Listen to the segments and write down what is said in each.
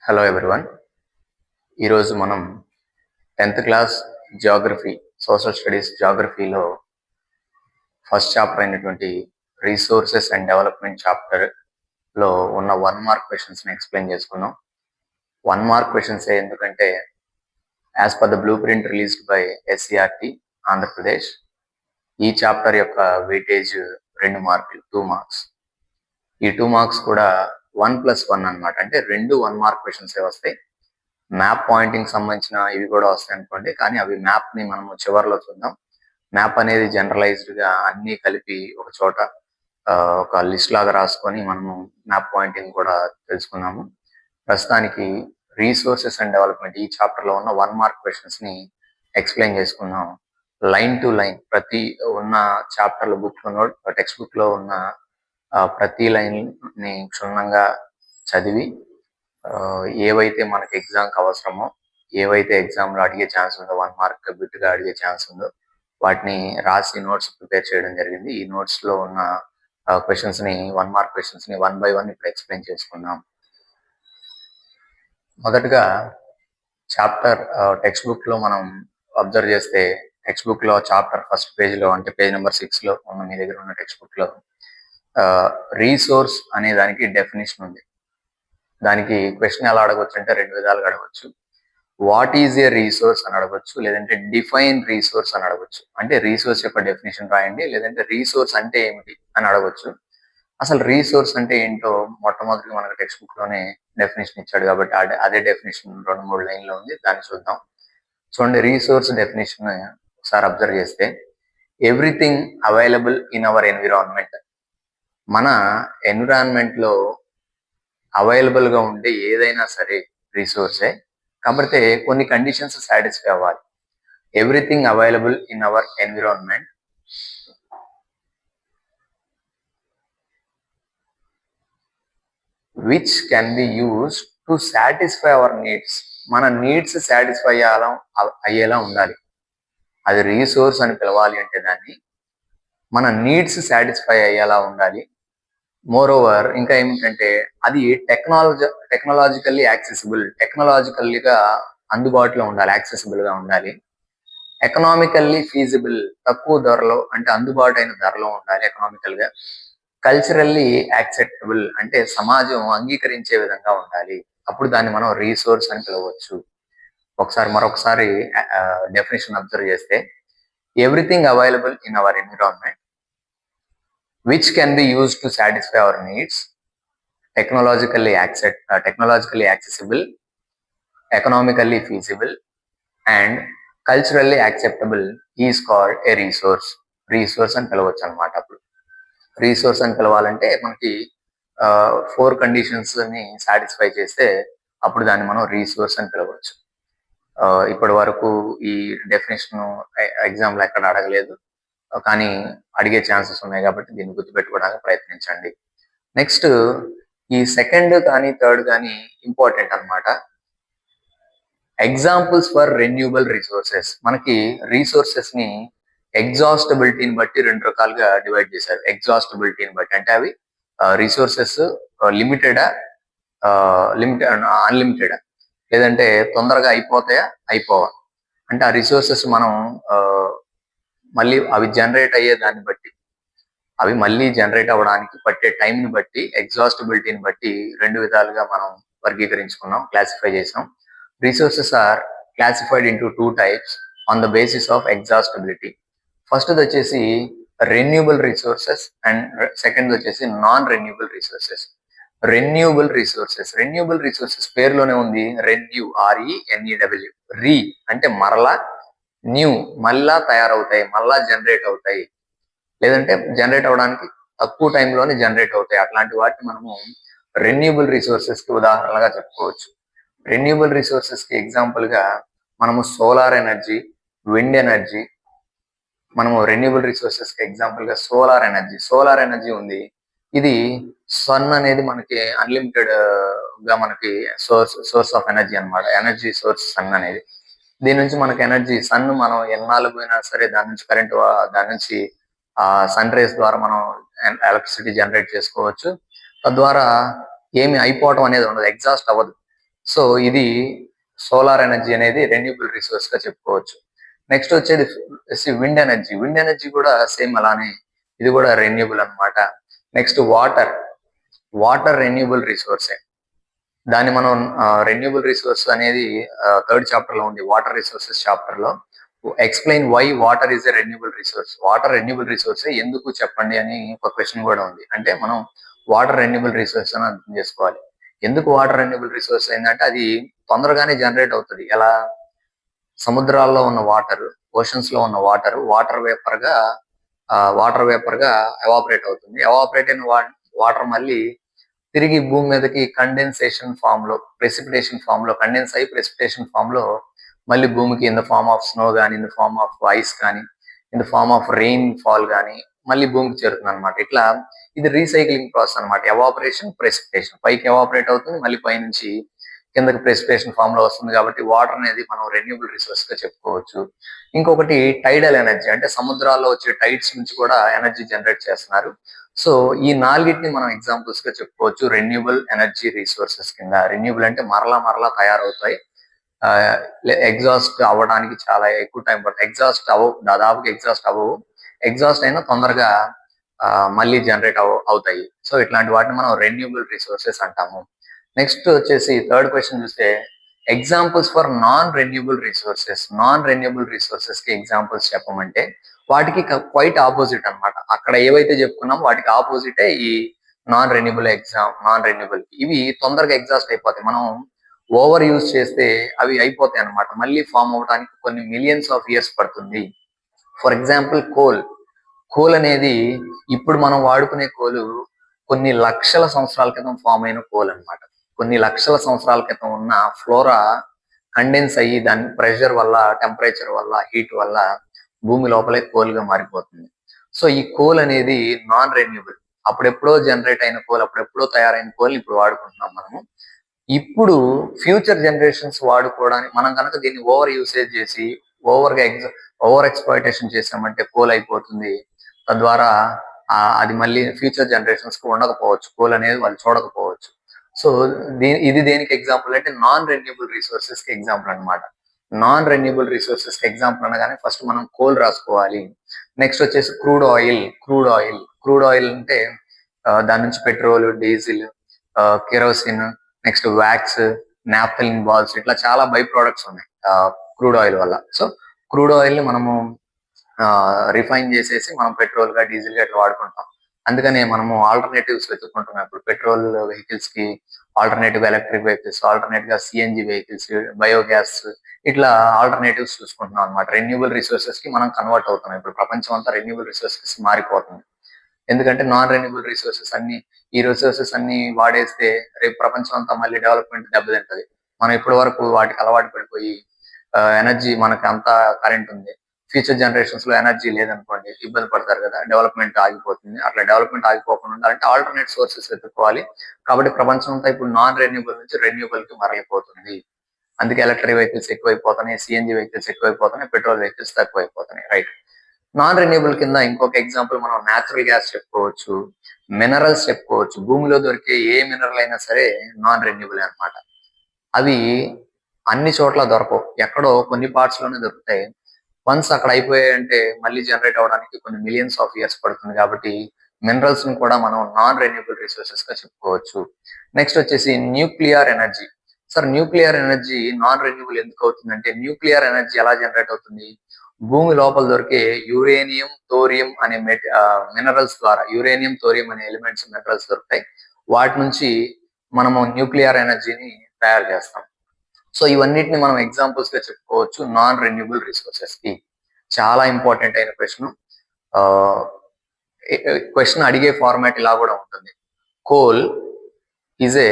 Hello everyone. ఈరోజు మనం 10th class geography, social studies జియోగ్రఫీలో ఫస్ట్ చాప్టర్ అయినటువంటి రీసోర్సెస్ అండ్ డెవలప్మెంట్ చాప్టర్లో ఉన్న 1 మార్క్ క్వశ్చన్స్ని ఎక్స్ప్లెయిన్ చేసుకుందాం. 1 మార్క్ క్వశ్చన్స్ ఎందుకంటే as per the blueprint released by SCERT Andhra Pradesh ఈ చాప్టర్ యొక్క వెయిటేజ్ 2 మార్కులు, 2 మార్క్స్. ఈ 2 మార్క్స్ కూడా 1+1 అన్నమాట. అంటే 2 1 మార్క్ క్వశ్చన్స్ వస్తాయి. మ్యాప్ పాయింటింగ్ సంబంధించిన ఇవి కూడా వస్తాయి అనుకోండి, కానీ అవి మ్యాప్ని మనము చివరిలో చూద్దాం. మ్యాప్ అనేది జనరలైజ్డ్గా అన్నీ కలిపి ఒక చోట ఒక లిస్ట్ లాగా రాసుకొని మనము మ్యాప్ పాయింటింగ్ కూడా తెలుసుకుందాము. ప్రస్తుతానికి రీసోర్సెస్ అండ్ డెవలప్మెంట్ ఈ చాప్టర్లో ఉన్న 1 మార్క్ క్వశ్చన్స్ని ఎక్స్ప్లెయిన్ చేసుకుందాం. లైన్ టు లైన్ ప్రతి ఉన్న చాప్టర్ల బుక్లో, టెక్స్ట్ బుక్లో ఉన్న ప్రతి లైన్ని క్షుణ్ణంగా చదివి ఏవైతే మనకి ఎగ్జామ్కి అవసరమో, ఏవైతే ఎగ్జామ్లో అడిగే ఛాన్స్ ఉందో, 1 మార్క్ బిట్గా అడిగే ఛాన్స్ ఉందో వాటిని రాసి నోట్స్ ప్రిపేర్ చేయడం జరిగింది. ఈ నోట్స్లో ఉన్న క్వశ్చన్స్ని 1 మార్క్ క్వశ్చన్స్ని 1 by 1 ఇప్పుడు ఎక్స్ప్లెయిన్ చేసుకుందాం. మొదటగా చాప్టర్ టెక్స్ట్ బుక్లో మనం అబ్జర్వ్ చేస్తే, టెక్స్ట్ బుక్లో చాప్టర్ ఫస్ట్ పేజ్లో, అంటే పేజ్ నెంబర్ 6లో ఉన్న మీ దగ్గర ఉన్న టెక్స్ట్ బుక్లో రీసోర్స్ అనే దానికి డెఫినేషన్ ఉంది. దానికి క్వశ్చన్ ఎలా అడగవచ్చు అంటే 2 విధాలుగా అడగవచ్చు. వాట్ ఈజ్ ఏ రీసోర్స్ అని అడగవచ్చు, లేదంటే డిఫైన్ రీసోర్స్ అని అడగవచ్చు. అంటే రీసోర్స్ యొక్క డెఫినేషన్ రాయండి, లేదంటే రీసోర్స్ అంటే ఏమిటి అని అడగవచ్చు. అసలు రీసోర్స్ అంటే ఏంటో మొట్టమొదటిగా మనకు టెక్స్ట్ బుక్లోనే డెఫినేషన్ ఇచ్చాడు కాబట్టి అదే డెఫినేషన్ 2-3 లైన్లో ఉంది, దాన్ని చూద్దాం. చూడండి, రీసోర్స్ డెఫినేషన్ ఒకసారి అబ్జర్వ్ చేస్తే, everything available in our environment. మన ఎన్విరాన్మెంట్లో అవైలబుల్గా ఉండే ఏదైనా సరే రీసోర్సే, కాకపోతే కొన్ని కండిషన్స్ సాటిస్ఫై అవ్వాలి. Everything available in our environment which can be use to satisfy our needs. మన నీడ్స్ సాటిస్ఫై అయ్యేలా ఉండాలి. అది రీసోర్స్ అని పిలవాలి అంటే దాన్ని మన నీడ్స్ సాటిస్ఫై అయ్యేలా ఉండాలి. మోర్ ఓవర్ ఇంకా ఏమిటంటే అది టెక్నాలజికల్లీ యాక్సెసిబుల్, టెక్నాలజికల్లీగా అందుబాటులో ఉండాలి, యాక్సెసిబుల్గా ఉండాలి. ఎకనామికల్లీ ఫీజిబుల్, తక్కువ ధరలో అంటే అందుబాటు అయిన ధరలో ఉండాలి ఎకనామికల్గా. కల్చరల్లీ యాక్సెప్టబుల్, అంటే సమాజం అంగీకరించే విధంగా ఉండాలి. అప్పుడు దాన్ని మనం రీసోర్స్ అని పిలవచ్చు. మరొకసారి డెఫినేషన్ అబ్జర్వ్ చేస్తే, everything available in our environment which can be used to satisfy our needs, technologically accessible, economically feasible, and culturally acceptable is called a resource. Resource అని పిలవచ్చు అనమాట. అప్పుడు రీసోర్స్ అని పిలవాలంటే మనకి 4 కండిషన్స్ని సాటిస్ఫై చేస్తే అప్పుడు దాన్ని మనం రీసోర్స్ అని పిలవచ్చు. ఇప్పటి వరకు ఈ డెఫినేషన్ ఎగ్జామ్లో ఎక్కడ అడగలేదు, కానీ అడిగే ఛాన్సెస్ ఉన్నాయి కాబట్టి దీన్ని గుర్తుపెట్టుకోవడానికి ప్రయత్నించండి. నెక్స్ట్, ఈ సెకండ్ కానీ థర్డ్ కానీ ఇంపార్టెంట్ అన్నమాట. Examples for renewable resources. మనకి రీసోర్సెస్ని ఎగ్జాస్టబిలిటీని బట్టి 2 రకాలుగా డివైడ్ చేశారు. ఎగ్జాస్టబిలిటీని బట్టి అంటే అవి రీసోర్సెస్ లిమిటెడా, అన్లిమిటెడా, లేదంటే తొందరగా అయిపోతాయా, అయిపోవా. అంటే ఆ రిసోర్సెస్ మనం మళ్ళీ అవి జనరేట్ అయ్యే దాన్ని బట్టి, అవి మళ్ళీ జనరేట్ అవ్వడానికి పట్టే టైంని బట్టి, ఎగ్జాస్టబిలిటీని బట్టి 2 విధాలుగా మనం వర్గీకరించుకున్నాం, క్లాసిఫై చేసాం. Resources are classified into 2 types on the basis of exhaustibility. First వచ్చేసి రెన్యూబుల్ రిసోర్సెస్ అండ్ సెకండ్ వచ్చేసి non renewable resources. Renewable resources పేరులోనే ఉంది, రెన్యూ, RENEW. రీ అంటే మరలా, న్యూ మళ్ళా తయారవుతాయి, మళ్ళా జనరేట్ అవుతాయి, లేదంటే జనరేట్ అవ్వడానికి తక్కువ టైంలోనే జనరేట్ అవుతాయి. అట్లాంటి వాటిని మనము రెన్యూబుల్ రిసోర్సెస్కి ఉదాహరణగా చెప్పుకోవచ్చు. రెన్యూబుల్ రిసోర్సెస్కి ఎగ్జాంపుల్గా మనము సోలార్ ఎనర్జీ, విండ్ ఎనర్జీ. మనము రెన్యూబుల్ రిసోర్సెస్కి ఎగ్జాంపుల్గా సోలార్ ఎనర్జీ ఉంది. ఇది సన్ అనేది మనకి అన్లిమిటెడ్గా మనకి సోర్స్ ఆఫ్ ఎనర్జీ అనమాట. ఎనర్జీ సోర్స్ సన్ అనేది. దీని నుంచి మనకి ఎనర్జీ, సన్ మనం ఎన్నాళ్ళు పోయినా సరే దాని నుంచి కరెంట్, దాని నుంచి సన్ రేస్ ద్వారా మనం ఎలక్ట్రిసిటీ జనరేట్ చేసుకోవచ్చు. తద్వారా ఏమి అయిపోవటం అనేది ఉండదు, ఎగ్జాస్ట్ అవ్వదు. సో ఇది సోలార్ ఎనర్జీ అనేది రెన్యూబుల్ రిసోర్స్ గా చెప్పుకోవచ్చు. నెక్స్ట్ వచ్చేది విండ్ ఎనర్జీ. విండ్ ఎనర్జీ కూడా సేమ్ అలానే, ఇది కూడా రెన్యూబుల్ అన్నమాట. నెక్స్ట్ వాటర్ రెన్యూబుల్ రిసోర్సే. దాన్ని మనం రెన్యూబుల్ రిసోర్స్ అనేది థర్డ్ చాప్టర్ లో ఉంది, వాటర్ రిసోర్సెస్ చాప్టర్ లో. Explain why water is a renewable resource. Water renewable resource ఎందుకు చెప్పండి అని ఒక క్వశ్చన్ కూడా ఉంది. అంటే మనం వాటర్ రెన్యూబుల్ రిసోర్స్ అని అర్థం చేసుకోవాలి. ఎందుకు వాటర్ రెన్యూబుల్ రిసోర్స్ అయిందంటే అది తొందరగానే జనరేట్ అవుతుంది. ఎలా? సముద్రాల్లో ఉన్న వాటర్, ఓషన్స్ లో ఉన్న వాటర్ వేపర్ గా ఎవాపరేట్ అవుతుంది. ఎవాపరేట్ అయిన వాటర్ మళ్ళీ తిరిగి భూమి మీదకి కండెన్సేషన్ ఫామ్ లో, ప్రెసిపిటేషన్ ఫామ్ లో, కండెన్స్ అయ్యి ప్రెసిపిటేషన్ ఫామ్ లో మళ్ళీ భూమికి in the form of snow కానీ, in the form of ice కానీ, in the form of rainfall కానీ మళ్ళీ భూమికి చేరుతుంది అనమాట. ఇట్లా ఇది రీసైక్లింగ్ ప్రాసెస్ అనమాట. Evaporation, precipitation. పైకి ఎవాపరేట్ అవుతుంది, మళ్ళీ పైనుంచి కిందకి ప్రెసిపిటేషన్ ఫామ్ లో వస్తుంది. కాబట్టి వాటర్ అనేది మనం రెన్యూబుల్ రిసోర్స్ గా చెప్పుకోవచ్చు. ఇంకొకటి టైడల్ ఎనర్జీ. అంటే సముద్రాల్లో వచ్చే టైడ్స్ నుంచి కూడా ఎనర్జీ జనరేట్ చేస్తున్నారు. సో ఈ నాలుగిటిని మనం ఎగ్జాంపుల్స్ గా చెప్పుకోవచ్చు రెన్యూబుల్ ఎనర్జీ రిసోర్సెస్ కింద. రెన్యూబుల్ అంటే మరలా తయారవుతాయి. ఎగ్జాస్ట్ అవ్వడానికి చాలా ఎక్కువ టైం పడుతుంది. దాదాపుగా ఎగ్జాస్ట్ అవ్వవు. ఎగ్జాస్ట్ అయినా తొందరగా మళ్ళీ జనరేట్ అవుతాయి. సో ఇట్లాంటి వాటిని మనం రెన్యూబుల్ రిసోర్సెస్ అంటాము. నెక్స్ట్ వచ్చేసి థర్డ్ క్వశ్చన్ చూస్తే examples for non renewable resources. Non renewable resources కి ఎగ్జాంపుల్స్ చెప్పమంటే వాటికి క్వైట్ ఆపోజిట్ అన్నమాట. అక్కడ ఏవైతే చెప్పుకున్నాం వాటికి ఆపోజిటే ఈ నాన్ రెన్యూబుల్. ఇవి తొందరగా ఎగ్జాస్ట్ అయిపోతాయి. మనం ఓవర్ యూజ్ చేస్తే అవి అయిపోతాయి అన్నమాట. మళ్ళీ ఫామ్ అవడానికి కొన్ని మిలియన్స్ ఆఫ్ ఇయర్స్ పడుతుంది. ఫర్ ఎగ్జాంపుల్ కోల్ అనేది ఇప్పుడు మనం వాడుకునే కోలు కొన్ని లక్షల సంవత్సరాల క్రితం ఫామ్ అయిన కోల్ అన్నమాట. కొన్ని లక్షల సంవత్సరాల క్రితం ఉన్న ఫ్లోరా కండెన్స్ అయ్యి దాని ప్రెషర్ వల్ల, టెంపరేచర్ వల్ల, హీట్ వల్ల భూమి లోపలే కోల్ గా మారిపోతుంది. సో ఈ కోల్ అనేది నాన్ రెన్యూబుల్. అప్పుడెప్పుడో జనరేట్ అయిన కోల్, అప్పుడెప్పుడో తయారైన కోల్ ఇప్పుడు వాడుకుంటున్నాం మనము. ఇప్పుడు ఫ్యూచర్ జనరేషన్స్ వాడుకోవడానికి మనం కనుక దీన్ని ఓవర్ యూసేజ్ చేసి ఓవర్ ఎక్స్‌ప్లాయిటేషన్ చేసామంటే కోల్ అయిపోతుంది. తద్వారా అది మళ్ళీ ఫ్యూచర్ జనరేషన్స్ కి ఉండకపోవచ్చు. కోల్ అనేది వాళ్ళు చూడకపోవచ్చు. సో ఇది దేనికి ఎగ్జాంపుల్ అంటే నాన్ రెన్యూబుల్ రిసోర్సెస్ కి ఎగ్జాంపుల్ అన్నమాట. నాన్ రెన్యూబుల్ రిసోర్సెస్ కి ఎగ్జాంపుల్ అనగానే ఫస్ట్ మనం కోల్ రాసుకోవాలి. నెక్స్ట్ వచ్చేసి క్రూడ్ ఆయిల్ అంటే దాని నుంచి petrol, diesel, kerosene, next wax, naphthalene balls, ఇట్లా చాలా బై ప్రొడక్ట్స్ ఉన్నాయి క్రూడ్ ఆయిల్ వల్ల. సో క్రూడ్ ఆయిల్ ని మనము రిఫైన్ చేసేసి మనం పెట్రోల్ గా, డీజిల్ గా ఇట్లా వాడుకుంటాం. అందుకనే మనము ఆల్టర్నేటివ్స్ వెతుక్కుంటున్నాం. ఇప్పుడు పెట్రోల్ వెహికల్స్ కి ఆల్టర్నేటివ్ ఎలక్ట్రిక్ వెహికల్స్, ఆల్టర్నేట్ గా సిఎన్జి వెహికల్స్, బయోగ్యాస్, ఇట్లా ఆల్టర్నేటివ్స్ చూసుకుంటున్నాం అనమాట. రెన్యూబుల్ రిసోర్సెస్ కి మనం కన్వర్ట్ అవుతున్నాం. ఇప్పుడు ప్రపంచం అంతా రెన్యూబుల్ రిసోర్సెస్ మారిపోతుంది. ఎందుకంటే నాన్ రెన్యూబుల్ ఈ రిసోర్సెస్ అన్ని వాడేస్తే రేపు ప్రపంచం అంతా మళ్ళీ డెవలప్మెంట్ దెబ్బతింటది. మనం ఇప్పటి వరకు వాటికి అలవాటు పడిపోయి ఎనర్జీ మనకి అంతా కరెంట్ ఉంది, ఫ్యూచర్ జనరేషన్స్ లో ఎనర్జీ లేదనుకోండి ఇబ్బంది పడతారు కదా, డెవలప్మెంట్ ఆగిపోతుంది. అట్లా డెవలప్మెంట్ ఆగిపోకుండా ఉండాలంటే ఆల్టర్నేట్ సోర్సెస్ వెతుక్కోవాలి. కాబట్టి ప్రపంచం అంతా ఇప్పుడు నాన్ రెన్యూబుల్ నుంచి రెన్యూబుల్ కి మరలిపోతుంది. అందుకే ఎలక్ట్రిక్ వెహికల్స్ ఎక్కువైపోతున్నాయి, సిఎన్జి వెహికల్స్ ఎక్కువైపోతున్నాయి, పెట్రోల్ వెహికల్స్ తక్కువైపోతున్నాయి. రైట్. నాన్ రెన్యూబుల్ కింద ఇంకొక ఎగ్జాంపుల్ మనం న్యాచురల్ గ్యాస్ చెప్పుకోవచ్చు, మినరల్స్ చెప్పుకోవచ్చు. భూమిలో దొరికే ఏ మినరల్ అయినా సరే నాన్ రెన్యూబుల్ అన్నమాట. అవి అన్ని చోట్ల దొరకవు, ఎక్కడో కొన్ని పార్ట్స్ లోనే దొరుకుతాయి. వన్స్ అక్కడ అయిపోయాయంటే మళ్ళీ జనరేట్ అవడానికి కొన్ని మిలియన్స్ ఆఫ్ ఇయర్స్ పడుతుంది. కాబట్టి మినరల్స్ ని కూడా మనం నాన్ రెన్యూబుల్ రిసోర్సెస్ గా చెప్పుకోవచ్చు. నెక్స్ట్ వచ్చేసి nuclear energy. Sir nuclear energy non renewable ఎందుకు అవుతుందంటే, న్యూక్లియర్ ఎనర్జీ ఎలా జనరేట్ అవుతుంది? భూమి లోపల దొరికే యురేనియం, థోరియం అనే మినరల్స్ ద్వారా, యురేనియం, థోరియం అనే ఎలిమెంట్స్, మినరల్స్ దొరుకుతాయి. వాటి నుంచి మనము న్యూక్లియర్ ఎనర్జీని తయారు చేస్తాం. సో ఇవన్నిటిని మనం ఎగ్జాంపుల్స్ గా చెప్పుకోవచ్చు నాన్ రెన్యూబుల్ రిసోర్సెస్ కి. చాలా ఇంపార్టెంట్ అయిన క్వశ్చన్. క్వశ్చన్ అడిగే ఫార్మాట్ ఇలా కూడా ఉంటుంది. Coal is a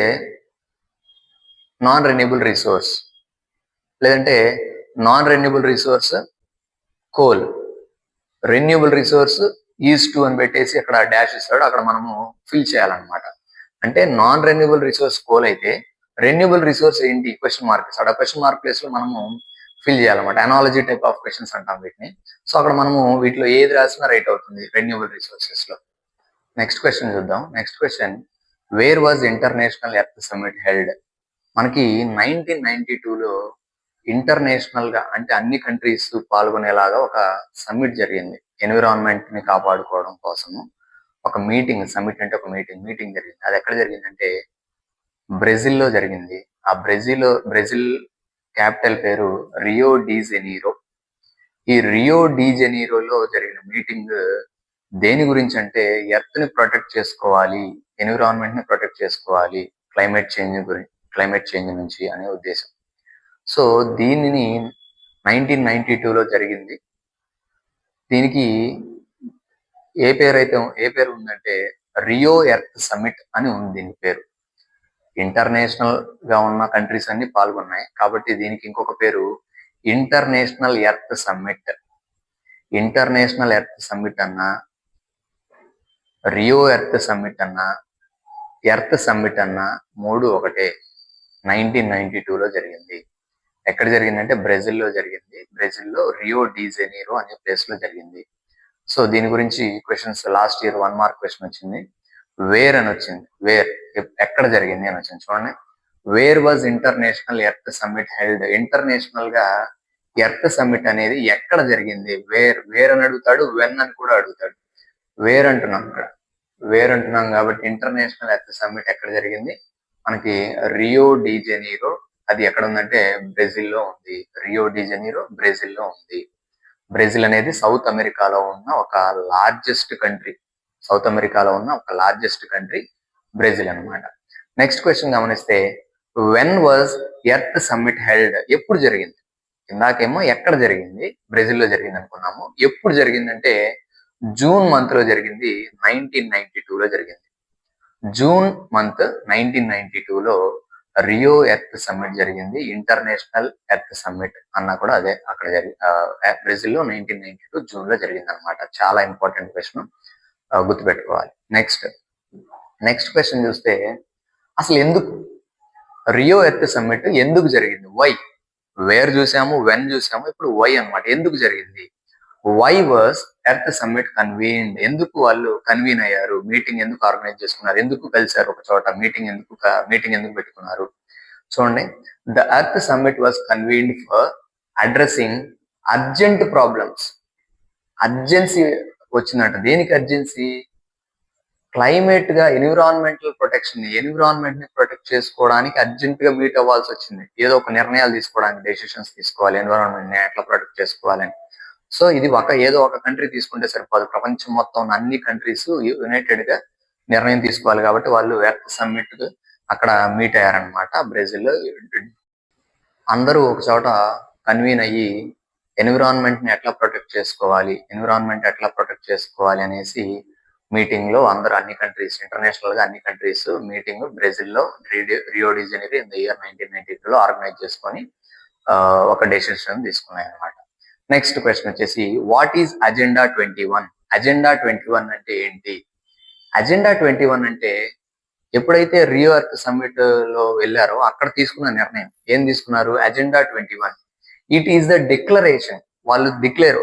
non renewable resource, లేదంటే non renewable resource coal, renewable resource is to అని పెట్టేసి అక్కడ డాష్ ఇస్తాడు, అక్కడ మనము ఫిల్ చేయాలన్నమాట. అంటే నాన్ రెన్యూబుల్ రిసోర్స్ కోల్ అయితే రెన్యూబుల్ రిసోర్స్ ఏంటి? క్వశ్చన్ మార్క్ ఇస్తాడు. ఆ క్వశ్చన్ మార్క్ ప్లేస్ లో మనము ఫిల్ చేయాలన్నమాట. అనాలజీ టైప్ ఆఫ్ క్వశ్చన్స్ అంటాం వీటిని. సో అక్కడ మనము వీటిలో ఏది రాసినా రైట్ అవుతుంది రెన్యూబుల్ రిసోర్సెస్ లో. నెక్స్ట్ క్వశ్చన్ చూద్దాం. Next question, where was international earth summit held? మనకి 1992లో ఇంటర్నేషనల్ గా అంటే అన్ని కంట్రీస్ పాల్గొనేలాగా ఒక సమ్మిట్ జరిగింది. ఎన్విరాన్మెంట్ ని కాపాడుకోవడం కోసము ఒక మీటింగ్, సమ్మిట్ అంటే ఒక మీటింగ్ జరిగింది. అది ఎక్కడ జరిగిందంటే బ్రెజిల్‌లో జరిగింది. ఆ బ్రెజిల్ క్యాపిటల్ పేరు రియో డి జెనీరో. ఈ రియో డి జెనీరోలో జరిగిన మీటింగ్ దేని గురించి అంటే ఎర్త్ ని ప్రొటెక్ట్ చేసుకోవాలి, ఎన్విరాన్మెంట్ ని ప్రొటెక్ట్ చేసుకోవాలి, క్లైమేట్ చేంజ్ నుంచి అనే ఉద్దేశం. సో దీనిని 1992లో జరిగింది. దీనికి ఏ పేరు ఉందంటే రియో ఎర్త్ సమ్మిట్ అని ఉంది దీని పేరు. ఇంటర్నేషనల్ గా ఉన్న కంట్రీస్ అన్ని పాల్గొన్నాయి కాబట్టి దీనికి ఇంకొక పేరు international earth summit. International earth summit అన్నా, రియో ఎర్త్ సమ్మిట్ అన్నా, ఎర్త్ సమ్మిట్ అన్నా మూడు ఒకటే. 1992లో జరిగింది. ఎక్కడ జరిగిందంటే బ్రెజిల్లో జరిగింది. బ్రెజిల్లో రియో డి జెనీరో అనే ప్లేస్ లో జరిగింది. సో దీని గురించి questions last year 1 mark question వచ్చింది. వేర్ అని వచ్చింది. వేర్ ఎక్కడ జరిగింది అని వచ్చింది. చూడండి, where was international earth summit held. International గా ఎర్త్ సమ్మిట్ అనేది ఎక్కడ జరిగింది? వేర్ అని అడుగుతాడు, వెన్ అని కూడా అడుగుతాడు. వేర్ అంటున్నాం కాబట్టి ఇంటర్నేషనల్ ఎర్త్ సమ్మిట్ ఎక్కడ జరిగింది? మనకి రియో డి జెనీరో. అది ఎక్కడ ఉందంటే బ్రెజిల్లో ఉంది. రియో డి జెనీరో బ్రెజిల్లో ఉంది. బ్రెజిల్ అనేది సౌత్ అమెరికాలో ఉన్న ఒక లార్జెస్ట్ కంట్రీ. బ్రెజిల్ అన్నమాట. నెక్స్ట్ క్వశ్చన్ గమనిస్తే when was earth summit held. ఎప్పుడు జరిగింది? ఇందాకేమో ఎక్కడ జరిగింది, బ్రెజిల్లో జరిగింది అనుకున్నాము. ఎప్పుడు జరిగిందంటే జూన్ మంత్ లో జరిగింది. 1992లో జరిగింది. జూన్ మంత్ 1992లో రియో ఎర్త్ సమ్మిట్ జరిగింది. ఇంటర్నేషనల్ ఎర్త్ సమ్మిట్ అన్నా కూడా అదే అక్కడ బ్రెజిల్లో 1992 జూన్ లో జరిగింది అనమాట. చాలా ఇంపార్టెంట్ క్వశ్చన్, గుర్తుపెట్టుకోవాలి. నెక్స్ట్ క్వశ్చన్ చూస్తే అసలు ఎందుకు రియో ఎర్త్ సమ్మిట్ ఎందుకు జరిగింది? వై. వేర్ చూసాము, వెన్ చూసాము, ఇప్పుడు వై అన్నమాట. ఎందుకు జరిగింది? Why was earth summit convened. ఎందుకు వాళ్ళు కన్వీన్ అయ్యారు? మీటింగ్ ఎందుకు ఆర్గనైజ్ చేసుకున్నారు? ఎందుకు కలిశారు ఒక చోట? మీటింగ్ ఎందుకు పెట్టుకున్నారు? చూడండి, the earth summit was convened for addressing urgent problems. Urgency వచ్చిందంట. దేనికి అర్జెన్సీ? క్లైమేట్ గా ఎన్విరాన్మెంటల్ ప్రొటెక్షన్, ఎన్విరాన్మెంట్ ని ప్రొటెక్ట్ చేసుకోవడానికి అర్జెంట్ గా మీట్ అవ్వాల్సి వచ్చింది. ఏదో ఒక నిర్ణయాలు తీసుకోవడానికి, డెసిషన్స్ తీసుకోవాలి, ఎన్విరాన్మెంట్ ని ఎట్లా ప్రొటెక్ట్ చేసుకోవాలని. సో ఇది ఏదో ఒక కంట్రీ తీసుకుంటే సరిపోదు. ప్రపంచం మొత్తం ఉన్న అన్ని కంట్రీస్ యునైటెడ్ గా నిర్ణయం తీసుకోవాలి కాబట్టి వాళ్ళు ఎర్త్ సమ్మిట్ అక్కడ మీట్ అయ్యారనమాట. బ్రెజిల్ అందరూ ఒక చోట కన్వీన్ అయ్యి ఎన్విరాన్మెంట్ ని ఎట్లా ప్రొటెక్ట్ చేసుకోవాలి అనేసి మీటింగ్ లో అందరూ అన్ని కంట్రీస్, ఇంటర్నేషనల్ గా అన్ని కంట్రీస్ మీటింగ్ బ్రెజిల్లో Rio de Janeiro in the year 1992లో ఆర్గనైజ్ చేసుకొని ఒక డెసిషన్ తీసుకున్నాయి అనమాట. నెక్స్ట్ క్వశ్చన్ వచ్చేసి వాట్ ఈజ్ అజెండా 21? అజెండా 21 అంటే ఏంటి? అజెండా 21 అంటే ఎప్పుడైతే రియో ఎర్త్ సమ్మిట్ లో వెళ్ళారో అక్కడ తీసుకున్న నిర్ణయం. ఏం తీసుకున్నారు? Agenda 21. It is the declaration. వాళ్ళు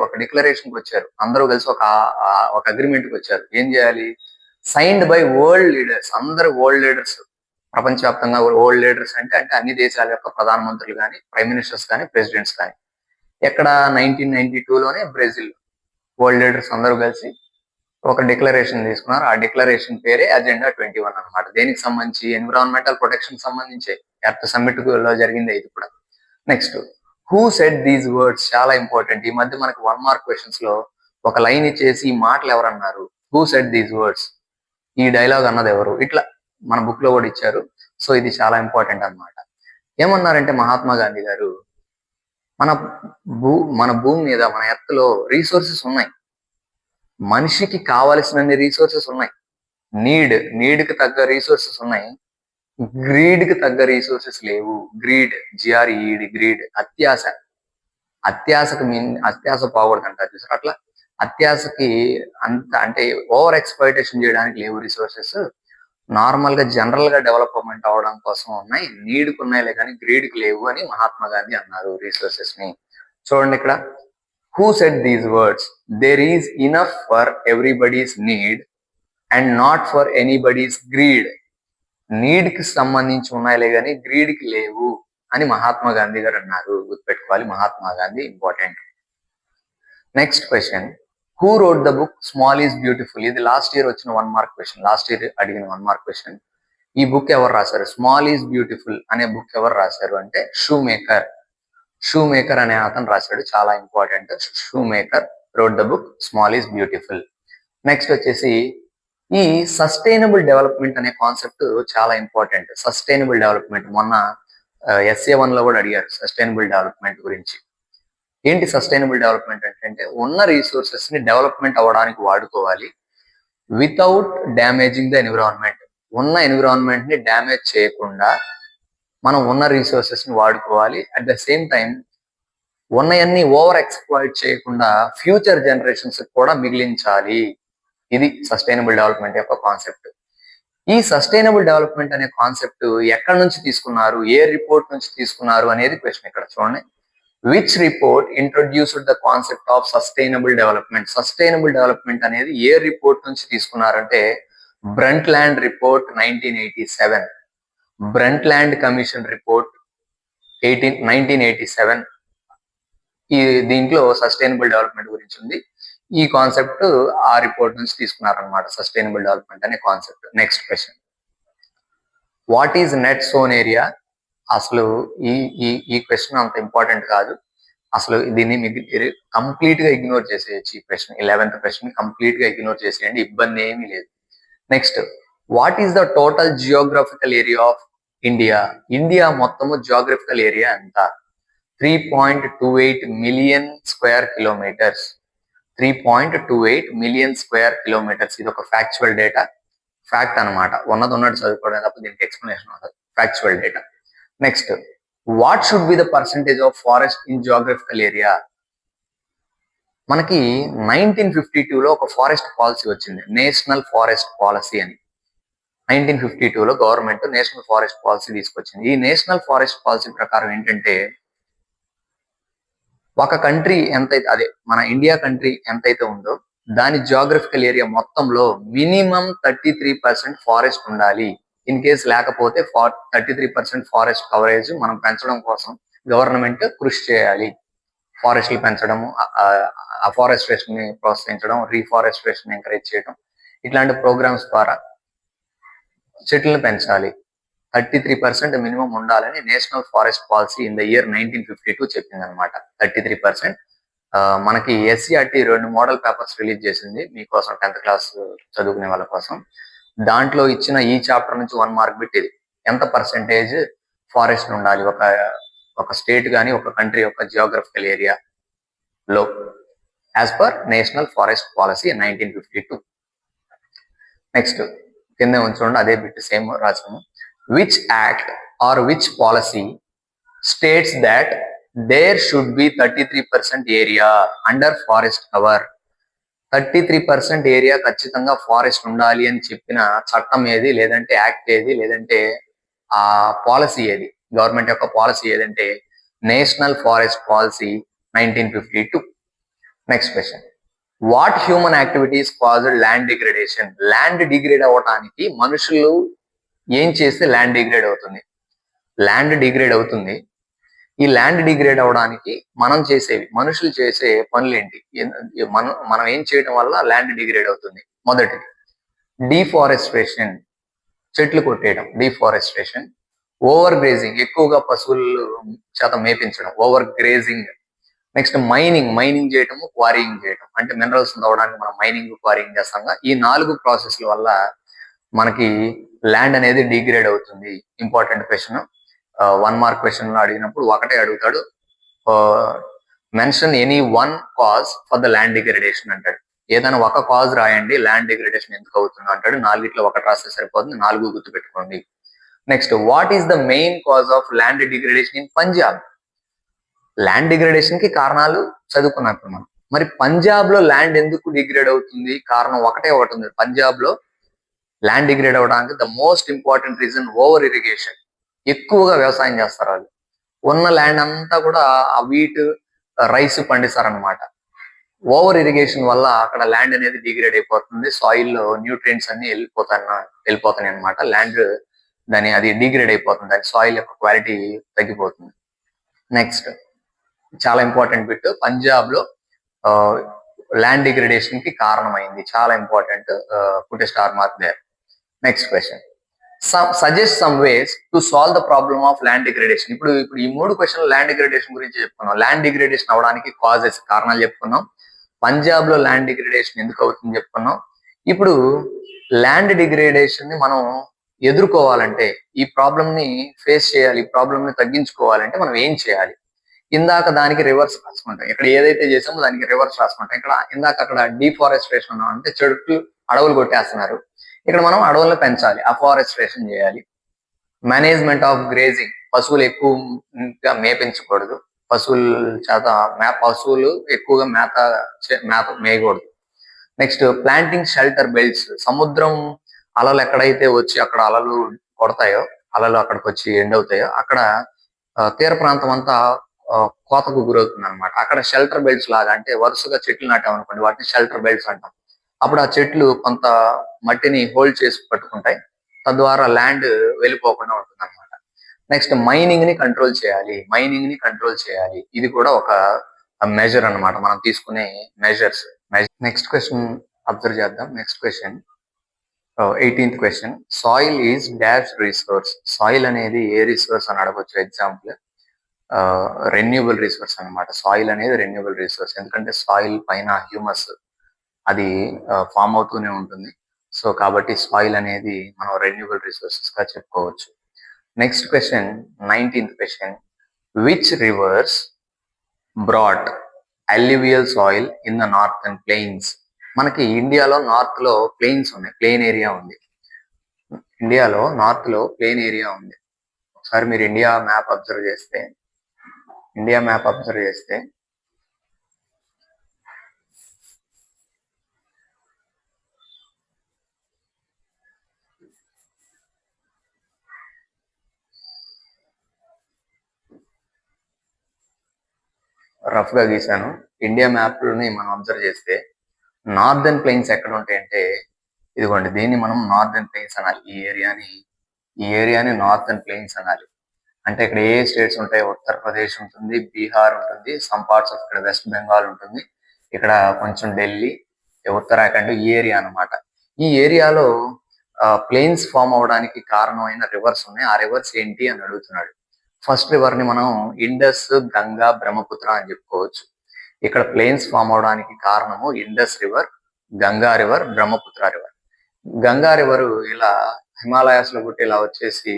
ఒక డిక్లరేషన్ కి వచ్చారు. అందరూ కలిసి ఒక అగ్రిమెంట్ కి వచ్చారు. ఏం చేయాలి? Signed by world leaders. అందరు వరల్డ్ లీడర్స్, ప్రపంచవ్యాప్తంగా వరల్డ్ లీడర్స్ అంటే అన్ని దేశాల యొక్క ప్రధానమంత్రులు కానీ, ప్రైమ్ మినిస్టర్స్ కానీ, ప్రెసిడెంట్స్ కానీ. ఎక్కడ? 1992లోనే బ్రెజిల్ వరల్డ్ లీడర్స్ అందరూ కలిసి ఒక డిక్లరేషన్ తీసుకున్నారు. ఆ డిక్లరేషన్ పేరే అజెండా 21 అనమాట. దేనికి సంబంధించి? ఎన్విరాన్మెంటల్ ప్రొటెక్షన్ సంబంధించి ఎర్త్ సమ్మిట్ లో జరిగింది ఇది కూడా. Next, who said these words? చాలా ఇంపార్టెంట్. ఈ మధ్య మనకు 1 మార్క్ క్వశ్చన్స్ లో ఒక లైన్ ఇచ్చేసి ఈ మాటలు ఎవరన్నారు? Who said these words? ఈ డైలాగ్ అన్నది ఎవరు? ఇట్లా మన బుక్ లో కూడా ఇచ్చారు. సో ఇది చాలా ఇంపార్టెంట్ అన్నమాట. ఏమన్నారంటే మహాత్మా గాంధీ గారు, మన భూమి మీద, మన ఎర్త్ లో రీసోర్సెస్ ఉన్నాయి. మనిషికి కావలసినన్ని రీసోర్సెస్ ఉన్నాయి. నీడ్ కి తగ్గ రీసోర్సెస్ ఉన్నాయి. గ్రీడ్ కి తగ్గ రీసోర్సెస్ లేవు. గ్రీడ్, గ్రీడ్ అత్యాశ పోకూడదు అంటారు చూసారు. అట్లా అత్యాశకి అంటే ఓవర్ ఎక్స్‌ప్లాయిటేషన్ చేయడానికి లేవు రీసోర్సెస్. నార్మల్ గా జనరల్ గా డెవలప్మెంట్ అవడం కోసం ఉన్నాయి. నీడ్కి ఉన్నాయిలే కానీ గ్రీడ్ కి లేవు అని మహాత్మా గాంధీ అన్నారు రీసోర్సెస్ ని. చూడండి ఇక్కడ, who said these words? There is enough for everybody's need and not for anybody's greed. Need కి సంబంధించి ఉన్నాయిలే కానీ గ్రీడ్ కి లేవు అని మహాత్మా గాంధీ గారు అన్నారు. గుర్తుపెట్టుకోవాలి, Mahatma Gandhi important. Next question, who road the book small is beautiful? ఇది లాస్ట్ ఇయర్ వచ్చిన 1 మార్క్ క్వశ్చన్, లాస్ట్ ఇయర్ అడిగిన 1 మార్క్ క్వశ్చన్. ఈ బుక్ ఎవరు రాశారు? స్మాల్ ఈజ్ బ్యూటిఫుల్ అనే బుక్ ఎవరు రాశారు అంటే షూ మేకర్. షూ మేకర్ అనే అతను రాశాడు, చాలా important. Shoe maker road the book small is beautiful. Next వచ్చేసి ఈ సస్టైనబుల్ డెవలప్మెంట్ అనే కాన్సెప్ట్ చాలా ఇంపార్టెంట్. సస్టైనబుల్ డెవలప్మెంట్ మొన్న SA1 లో కూడా అడిగారు సస్టైనబుల్ డెవలప్మెంట్ గురించి. ఏంటి సస్టైనబుల్ డెవలప్మెంట్ అంటే ఉన్న రిసోర్సెస్ ని డెవలప్మెంట్ అవ్వడానికి వాడుకోవాలి వితౌట్ డ్యామేజింగ్ ద ఎన్విరాన్మెంట్. ఉన్న ఎన్విరాన్మెంట్ ని డ్యామేజ్ చేయకుండా మనం ఉన్న రిసోర్సెస్ ని వాడుకోవాలి. అట్ ద సేమ్ టైం ఉన్నయన్ని ఓవర్ ఎక్స్ప్లాయిట్ చేయకుండా ఫ్యూచర్ జనరేషన్స్ కూడా మిగిలించాలి. ఇది సస్టైనబుల్ డెవలప్మెంట్ యొక్క కాన్సెప్ట్. ఈ సస్టైనబుల్ డెవలప్మెంట్ అనే కాన్సెప్ట్ ఎక్కడి నుంచి తీసుకున్నారు, ఏ రిపోర్ట్ నుంచి తీసుకున్నారు అనేది క్వశ్చన్. ఇక్కడ చూడండి, which report introduced the concept of sustainable development? Sustainable development అనేది ఏ రిపోర్ట్ నుంచి తీసుకున్నారంటే Brundtland report 1987, Brundtland commission report 1987. ఈ దీంట్లో సస్టైనబుల్ డెవలప్మెంట్ గురించి ఉంది. ఈ కాన్సెప్ట్ ఆ రిపోర్ట్ నుంచి తీసుకున్నారనమాట, సస్టైనబుల్ డెవలప్మెంట్ అనే concept. Next question, what is net son area? అసలు ఈ ఈ ఈ క్వశ్చన్ అంత ఇంపార్టెంట్ కాదు. అసలు దీన్ని మీకు కంప్లీట్ గా ఇగ్నోర్ చేసేయచ్చు. ఈ క్వశ్చన్ 11th క్వశ్చన్ కంప్లీట్ గా ఇగ్నోర్ చేసేయండి, ఇబ్బంది ఏమీ లేదు. Next, what is the total geographical area of India? India మొత్తము జియోగ్రఫికల్ ఏరియా ఎంత? 3.28 million square kilometres. 3.28 million square kilometres. ఇది ఒక ఫ్యాక్చువల్ డేటా, ఫ్యాక్ట్ అనమాట. ఉన్నట్టు చదువుకోవడం తప్ప దీనికి ఎక్స్ప్లెనేషన్ ఉండదు, factual data. Next, what should be the percentage of forest in geographical area? మనకి 1952లో ఒక ఫారెస్ట్ పాలసీ వచ్చింది, నేషనల్ ఫారెస్ట్ పాలసీ అని. 1952లో గవర్నమెంట్ నేషనల్ ఫారెస్ట్ పాలసీ తీసుకొచ్చింది. ఈ నేషనల్ ఫారెస్ట్ పాలసీ ప్రకారం ఏంటంటే ఒక కంట్రీ ఎంతైతే, అదే మన ఇండియా కంట్రీ ఎంతైతే ఉందో దాని జియోగ్రఫికల్ ఏరియా మొత్తంలో మినిమం 33% ఫారెస్ట్ ఉండాలి. ఇన్ కేసు లేకపోతే 33% ఫారెస్ట్ కవరేజ్ మనం పెంచడం కోసం గవర్నమెంట్ కృషి చేయాలి. ఫారెస్ట్లు పెంచడము, అఫారెస్ట్రేషన్ ని ప్రోత్సహించడం, రీఫారెస్ట్రేషన్ ఎంకరేజ్ చేయడం, ఇట్లాంటి ప్రోగ్రామ్స్ ద్వారా చెట్లను పెంచాలి. 33% మినిమం ఉండాలని national forest policy in the year 1952 చెప్పింది అనమాట. 33%. మనకి SCERT 2 మోడల్ పేపర్స్ రిలీజ్ చేసింది మీకోసం, 10th క్లాస్ చదువుకునే వాళ్ళ కోసం. దాంట్లో ఇచ్చిన ఈ చాప్టర్ నుంచి 1 మార్క్ పెట్టేది ఎంత పర్సెంటేజ్ ఫారెస్ట్ ఉండాలి ఒక స్టేట్ కానీ ఒక కంట్రీ యొక్క జియోగ్రఫికల్ ఏరియా లో as per national forest policy 1952. Next కింద ఉంచండి, అదే బిట్ సేమ్ రాసాము. Which act or which policy states that there should be 33% area under forest cover? 33% area ఖచ్చితంగా ఫారెస్ట్ ఉండాలి అని చెప్పిన చట్టం ఏది, లేదంటే యాక్ట్ ఏది, లేదంటే ఆ పాలసీ ఏది? గవర్నమెంట్ యొక్క పాలసీ ఏదంటే national forest policy 1952. Next question, what human activities caused land degradation? Land degrade అవ్వడానికి మనుషులు ఏం చేస్తే ల్యాండ్ డిగ్రేడ్ అవుతుంది? ల్యాండ్ డిగ్రేడ్ అవుతుంది. ఈ ల్యాండ్ డిగ్రేడ్ అవడానికి మనుషులు చేసే పనులు ఏంటి? మనం ఏం చేయడం వల్ల ల్యాండ్ డిగ్రేడ్ అవుతుంది? మొదటిది డీఫారెస్ట్రేషన్, చెట్లు కొట్టేయడం, డీఫారెస్ట్రేషన్. ఓవర్ గ్రేజింగ్, ఎక్కువగా పశువులు చేత మేపించడం, ఓవర్ గ్రేజింగ్. నెక్స్ట్ మైనింగ్ చేయటము, క్వారీయింగ్ చేయటం, అంటే మినరల్స్ తవ్వడానికి మనం మైనింగ్, క్వారీయింగ్ చేస్తాం. ఈ 4 ప్రాసెస్ల వల్ల మనకి ల్యాండ్ అనేది డిగ్రేడ్ అవుతుంది. ఇంపార్టెంట్ క్వశ్చన్, 1 మార్క్ క్వశ్చన్ లో అడిగినప్పుడు ఒకటే అడుగుతాడు, mention any 1 cause for the land degradation అంటాడు. ఏదైనా ఒక కాజ్ రాయండి, ల్యాండ్ డిగ్రేడేషన్ ఎందుకు అవుతుంది అంటాడు. 4 ఒకటి రాస్తే సరిపోతుంది, 4 గుర్తుపెట్టుకోండి. Next, what is the main cause of land degradation in Punjab? Land degradation కి కారణాలు చదువుకున్నాం ఇప్పుడు మనం. మరి పంజాబ్ లో ల్యాండ్ ఎందుకు డిగ్రేడ్ అవుతుంది? కారణం ఒకటి ఉంది. పంజాబ్ లో ల్యాండ్ డిగ్రేడ్ అవడానికి the most important reason over irrigation. ఎక్కువగా వ్యవసాయం చేస్తారు వాళ్ళు. ఉన్న ల్యాండ్ అంతా కూడా వీట్, రైస్ పండిస్తారనమాట. ఓవర్ ఇరిగేషన్ వల్ల అక్కడ ల్యాండ్ అనేది డిగ్రేడ్ అయిపోతుంది. సాయిల్ లో న్యూట్రియంట్స్ అన్ని వెళ్ళిపోతాయి అనమాట. ల్యాండ్ అది డిగ్రేడ్ అయిపోతుంది, దాని సాయిల్ యొక్క క్వాలిటీ తగ్గిపోతుంది. నెక్స్ట్ చాలా ఇంపార్టెంట్ బిట్, పంజాబ్ లో ల్యాండ్ డిగ్రేడేషన్ కి కారణమైంది, చాలా important, put a star mark there. Next question, suggest some ways to solve the problem of land degradation. ఇప్పుడు ఈ 3 క్వశ్చన్లు ల్యాండ్ డిగ్రేడేషన్ గురించి చెప్పుకున్నాం. ల్యాండ్ డిగ్రేడేషన్ అవడానికి కాజెస్, కారణాలు చెప్పుకున్నాం. పంజాబ్ లో ల్యాండ్ డిగ్రేడేషన్ ఎందుకు అవుతుంది చెప్పుకున్నాం. ఇప్పుడు ల్యాండ్ డిగ్రేడేషన్ ని మనం ఎదుర్కోవాలంటే, ఈ ప్రాబ్లమ్ ని ఫేస్ చేయాలి, ఈ ప్రాబ్లమ్ ని తగ్గించుకోవాలంటే మనం ఏం చేయాలి? ఇందాక దానికి రివర్స్ రాసుకుంటాం, ఇక్కడ ఏదైతే చేసామో దానికి రివర్స్ రాసుకుంటాం. ఇక్కడ ఇందాక అక్కడ డిఫారెస్ట్రేషన్ అంటే అడవులు కొట్టేస్తున్నారు, ఇక్కడ మనం అడవులను పెంచాలి, అఫారెస్ట్రేషన్ చేయాలి. మేనేజ్మెంట్ ఆఫ్ గ్రేజింగ్, పశువులు ఎక్కువగా మేపించకూడదు, పశువులు ఎక్కువగా మేత మేయకూడదు. నెక్స్ట్ ప్లాంటింగ్ షెల్టర్ బెల్ట్స్, సముద్రం అలలు ఎక్కడైతే వచ్చి అక్కడ అలలు కొడతాయో, అలలు అక్కడికి వచ్చి ఎండ్ అవుతాయో, అక్కడ తీర ప్రాంతం అంతా కోతకు గురవుతుంది అనమాట. అక్కడ షెల్టర్ బెల్ట్స్ లాగా, అంటే వరుసగా చెట్లు నాటామనుకోండి, వాటిని షెల్టర్ బెల్ట్స్ అంటాం. అప్పుడు ఆ చెట్లు కొంత మట్టిని హోల్డ్ చేసి పట్టుకుంటాయి, తద్వారా ల్యాండ్ వెళ్ళిపోకుండా ఉంటుంది అనమాట. నెక్స్ట్ మైనింగ్ ని కంట్రోల్ చేయాలి, ఇది కూడా ఒక మెజర్ అన్నమాట, మనం తీసుకునే మెజర్స్. నెక్స్ట్ క్వశ్చన్ అబ్జర్వ్ చేద్దాం. Next question 18th question, soil is dash resource. Soil అనేది ఏ రిసోర్స్ అని అడగొచ్చు ఎగ్జాంపుల్. రెన్యూబుల్ రిసోర్స్ అన్నమాట. సాయిల్ అనేది రెన్యూబుల్ రిసోర్స్, ఎందుకంటే సాయిల్ పైన హ్యూమస్ అది ఫామ్ అవుతూనే ఉంటుంది. సో కాబట్టి సాయిల్ అనేది మనం రెన్యూబుల్ రిసోర్సెస్ గా చెప్పుకోవచ్చు. Next question 19th question, which reverse brought alluvial soil in the northern plains. మనకి ఇండియాలో నార్త్ లో ప్లెయిన్స్ ఉన్నాయి, ప్లెయిన్ ఏరియా ఉంది. ఇండియాలో నార్త్ లో ప్లెయిన్ ఏరియా ఉంది. ఒకసారి మీరు ఇండియా మ్యాప్ అబ్జర్వ్ చేస్తే రఫ్ గా గీసాను. ఇండియా మ్యాప్ లోని మనం అబ్జర్వ్ చేస్తే నార్దర్న్ ప్లెయిన్స్ ఎక్కడ ఉంటాయంటే, ఇదిగోండి, దీన్ని మనం నార్దర్న్ ప్లెయిన్స్ అనాలి. ఈ ఏరియాని నార్దర్న్ ప్లెయిన్స్ అనాలి. అంటే ఇక్కడ ఏ స్టేట్స్ ఉంటాయి? ఉత్తరప్రదేశ్ ఉంటుంది, బీహార్ ఉంటుంది, సమ్ పార్ట్స్ ఆఫ్ ఇక్కడ వెస్ట్ బెంగాల్ ఉంటుంది, ఇక్కడ కొంచెం ఢిల్లీ, ఉత్తరాఖండ్, ఈ ఏరియా అన్నమాట. ఈ ఏరియాలో ప్లెయిన్స్ ఫామ్ అవడానికి కారణమైన రివర్స్ ఉన్నాయి. ఆ రివర్స్ ఏంటి అని అడుగుతున్నాడు. ఫస్ట్ రివర్ ని మనం ఇండస్, గంగా, బ్రహ్మపుత్ర అని చెప్పుకోవచ్చు. ఇక్కడ ప్లెయిన్స్ ఫామ్ అవడానికి కారణము Indus river, Ganga river, Brahmaputra river. Ganga river ఇలా హిమాలయాస్ లో పుట్టి ఇలా వచ్చేసి